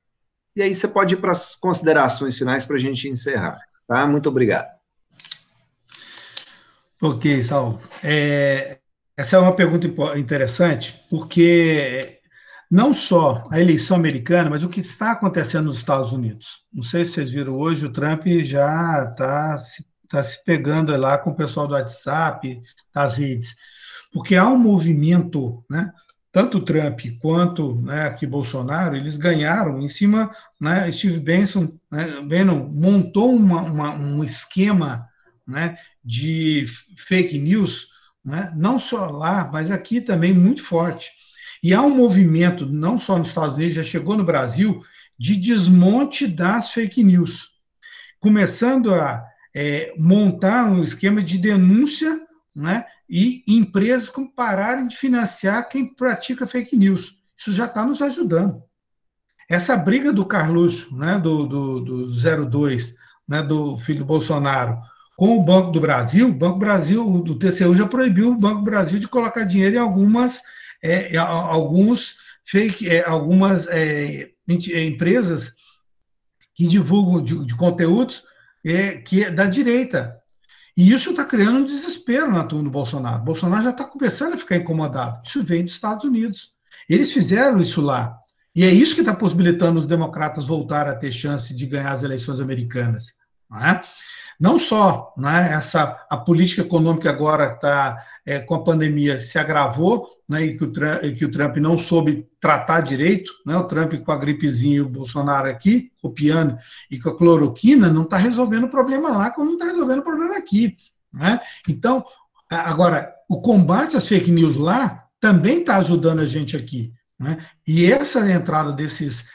aí você pode ir para as considerações finais para a gente encerrar. Tá? Muito obrigado. Ok, Saulo. Essa é uma pergunta interessante, porque não só a eleição americana, mas o que está acontecendo nos Estados Unidos. Não sei se vocês viram hoje, o Trump já está se pegando lá com o pessoal do WhatsApp, das redes, porque há um movimento, né? Tanto o Trump quanto, né, aqui Bolsonaro, eles ganharam em cima, né, Steve Bannon montou um esquema, né, de fake news, né, não só lá, mas aqui também muito forte. E há um movimento, não só nos Estados Unidos, já chegou no Brasil, de desmonte das fake news, começando a montar um esquema de denúncia, né, e empresas pararem de financiar quem pratica fake news. Isso já está nos ajudando. essa briga do Carluxo, né, do 02, né, do filho do Bolsonaro, com o Banco do Brasil, o Banco do Brasil, do TCU já proibiu o Banco do Brasil de colocar dinheiro em algumas empresas que divulgam de conteúdos que é da direita. E isso está criando um desespero na turma do Bolsonaro. O Bolsonaro já está começando a ficar incomodado. Isso vem dos Estados Unidos. Eles fizeram isso lá. E é isso que está possibilitando os democratas voltar a ter chance de ganhar as eleições americanas. Não é? Não só, né, a política econômica agora está com a pandemia se agravou, né, e que o Trump não soube tratar direito, né, o Trump com a gripezinha e o Bolsonaro aqui, copiando, e com a cloroquina, não está resolvendo o problema lá, como não está resolvendo o problema aqui. Né? Então, agora, o combate às fake news lá também está ajudando a gente aqui. Né? E essa entrada desses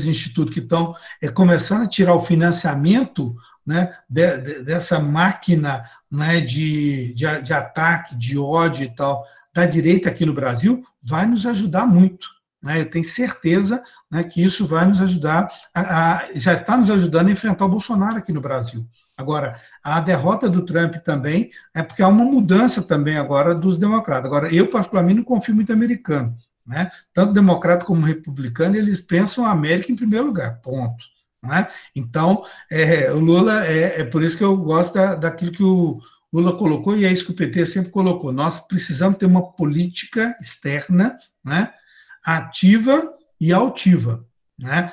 institutos que estão começando a tirar o financiamento, né, dessa máquina, né, de ataque, de ódio e tal, da direita aqui no Brasil, vai nos ajudar muito. Né? Eu tenho certeza, né, que isso vai nos ajudar, já está nos ajudando a enfrentar o Bolsonaro aqui no Brasil. Agora, a derrota do Trump também é porque há uma mudança também agora dos democratas. Agora, eu particularmente não confio muito americano. Né? Tanto democrata como republicano, eles pensam a América em primeiro lugar, ponto. Né? Então, o Lula, é por isso que eu gosto daquilo que o Lula colocou, e é isso que o PT sempre colocou. Nós precisamos ter uma política externa, né, ativa e altiva. Né?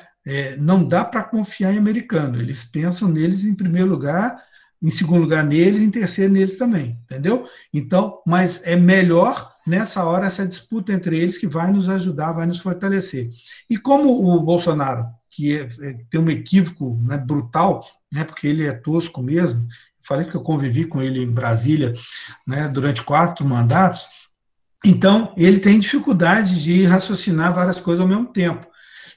Não dá para confiar em americano, eles pensam neles em primeiro lugar, em segundo lugar neles, em terceiro neles também, entendeu? Então, mas é melhor nessa hora essa disputa entre eles que vai nos ajudar, vai nos fortalecer. E como o Bolsonaro, que tem um equívoco, né, brutal, né, porque ele é tosco mesmo, falei que eu convivi com ele em Brasília, né, durante 4 mandatos, então ele tem dificuldade de raciocinar várias coisas ao mesmo tempo.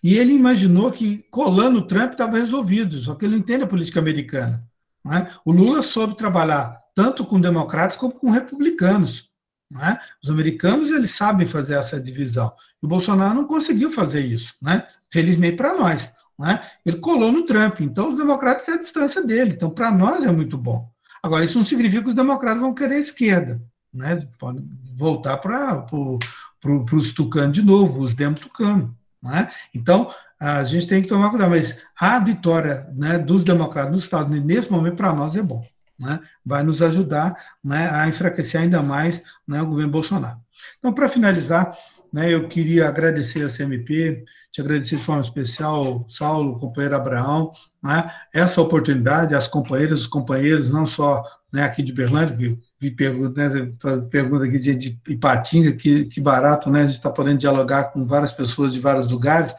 E ele imaginou que colando o Trump estava resolvido, só que ele não entende a política americana. Né? O Lula soube trabalhar tanto com democratas como com republicanos. Né? Os americanos, eles sabem fazer essa divisão. E o Bolsonaro não conseguiu fazer isso, né? Felizmente para nós. Né? Ele colou no Trump, então os democratas querem a distância dele. Então, para nós é muito bom. Agora, isso não significa que os democratas vão querer a esquerda. Né? Podem voltar para os tucanos de novo, os demo-tucanos. Né? Então, a gente tem que tomar cuidado, mas a vitória, né, dos democratas nos Estados Unidos, nesse momento, para nós é bom. Né? Vai nos ajudar, né, a enfraquecer ainda mais, né, o governo Bolsonaro. Então, para finalizar, né, eu queria agradecer a CMP, te agradecer de forma especial, Saulo, companheiro Abraão, né, essa oportunidade, as companheiras, os companheiros, não só, né, aqui de Berlândia, que vi pergunta, né, pergunta aqui de Ipatinga, que barato, né, a gente está podendo dialogar com várias pessoas de vários lugares.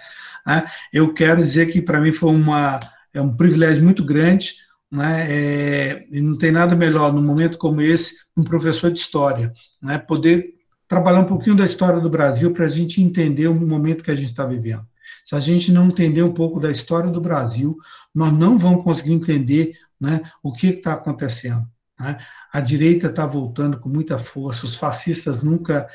Né? Eu quero dizer que para mim foi um privilégio muito grande, né? E não tem nada melhor num momento como esse, um professor de história, né? Poder trabalhar um pouquinho da história do Brasil para a gente entender o momento que a gente está vivendo. Se a gente não entender um pouco da história do Brasil, nós não vamos conseguir entender, né, o que está acontecendo. Né? A direita está voltando com muita força, os fascistas nunca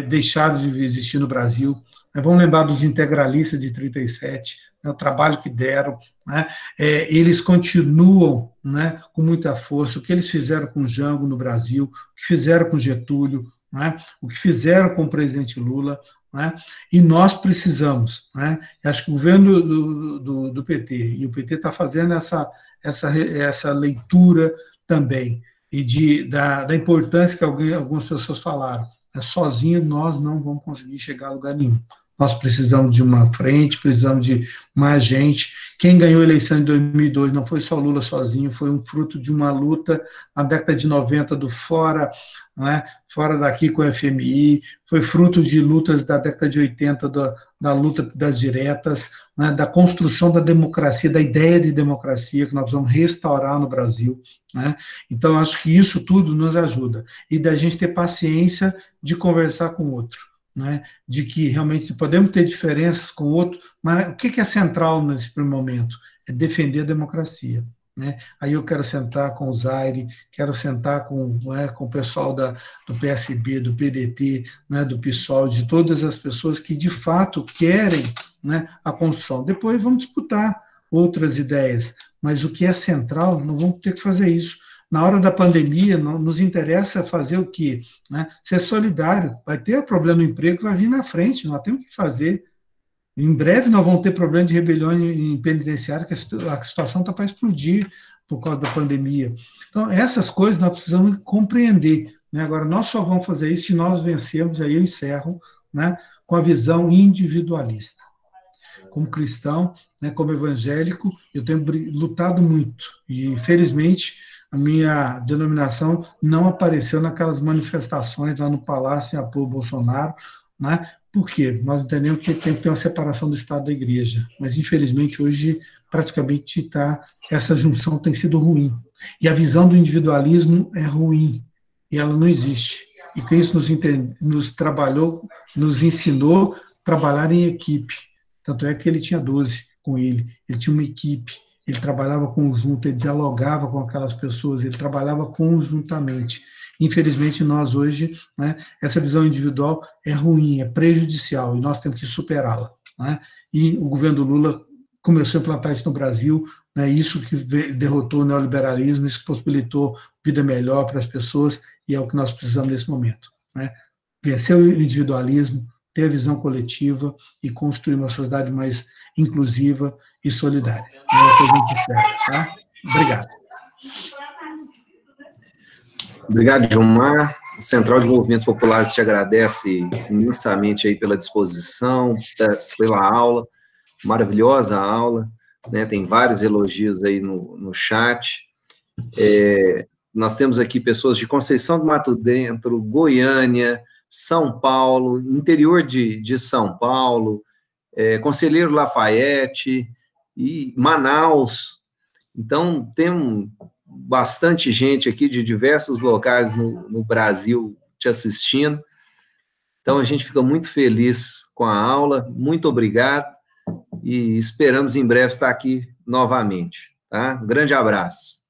deixaram de existir no Brasil. Vamos lembrar dos integralistas de 37, né, o trabalho que deram. Né, eles continuam, né, com muita força. O que eles fizeram com o Jango no Brasil, o que fizeram com Getúlio, né, o que fizeram com o presidente Lula. Né, e nós precisamos. Né, acho que o governo do PT, e o PT está fazendo essa leitura também, e da importância que algumas pessoas falaram. Sozinho nós não vamos conseguir chegar a lugar nenhum. Nós precisamos de uma frente, precisamos de mais gente. Quem ganhou a eleição em 2002 não foi só Lula sozinho, foi um fruto de uma luta na década de 90 do Fora, né, Fora daqui com o FMI, foi fruto de lutas da década de 80, da luta das diretas, né, da construção da democracia, da ideia de democracia que nós vamos restaurar no Brasil. Né? Então, acho que isso tudo nos ajuda. E da gente ter paciência de conversar com o outro. Né, de que realmente podemos ter diferenças com o outro, mas o que é central nesse primeiro momento? É defender a democracia. Né? Aí eu quero sentar com o Zaire, quero sentar com o pessoal do PSB, do PDT, né, do PSOL, de todas as pessoas que de fato querem, né, a construção. Depois vamos disputar outras ideias, mas o que é central, não vamos ter que fazer isso. Na hora da pandemia, não nos interessa fazer o quê? Né? Ser solidário. Vai ter problema no emprego que vai vir na frente, nós temos que fazer. Em breve nós vamos ter problema de rebelião em penitenciário, que a situação está para explodir por causa da pandemia. Então, essas coisas nós precisamos compreender. Né? Agora, nós só vamos fazer isso se nós vencermos, aí eu encerro, né, com a visão individualista. Como cristão, né, como evangélico, eu tenho lutado muito. E, felizmente, a minha denominação não apareceu naquelas manifestações lá no Palácio em apoio ao Bolsonaro, né? Por quê? Nós entendemos que tem que ter uma separação do Estado da Igreja, mas infelizmente hoje praticamente essa junção tem sido ruim. E a visão do individualismo é ruim, e ela não existe. E Cristo nos ensinou a trabalhar em equipe. Tanto é que ele tinha 12 com ele tinha uma equipe, ele trabalhava conjunto, ele dialogava com aquelas pessoas, ele trabalhava conjuntamente. Infelizmente, nós hoje, né, essa visão individual é ruim, é prejudicial, e nós temos que superá-la. Né? E o governo Lula começou a implantar isso no Brasil, né, isso que derrotou o neoliberalismo, isso que possibilitou vida melhor para as pessoas, e é o que nós precisamos nesse momento. Né? Vencer o individualismo, ter a visão coletiva e construir uma sociedade mais inclusiva e solidária. É o que a gente espera, tá? Obrigado. Obrigado, Gilmar. A Central de Movimentos Populares te agradece imensamente aí pela disposição, pela aula, maravilhosa aula, né? Tem vários elogios aí no chat. Nós temos aqui pessoas de Conceição do Mato Dentro, Goiânia, São Paulo, interior de São Paulo, Conselheiro Lafayette e Manaus. Então, tem bastante gente aqui de diversos locais no Brasil te assistindo. Então, a gente fica muito feliz com a aula. Muito obrigado e esperamos em breve estar aqui novamente. Tá? Um grande abraço.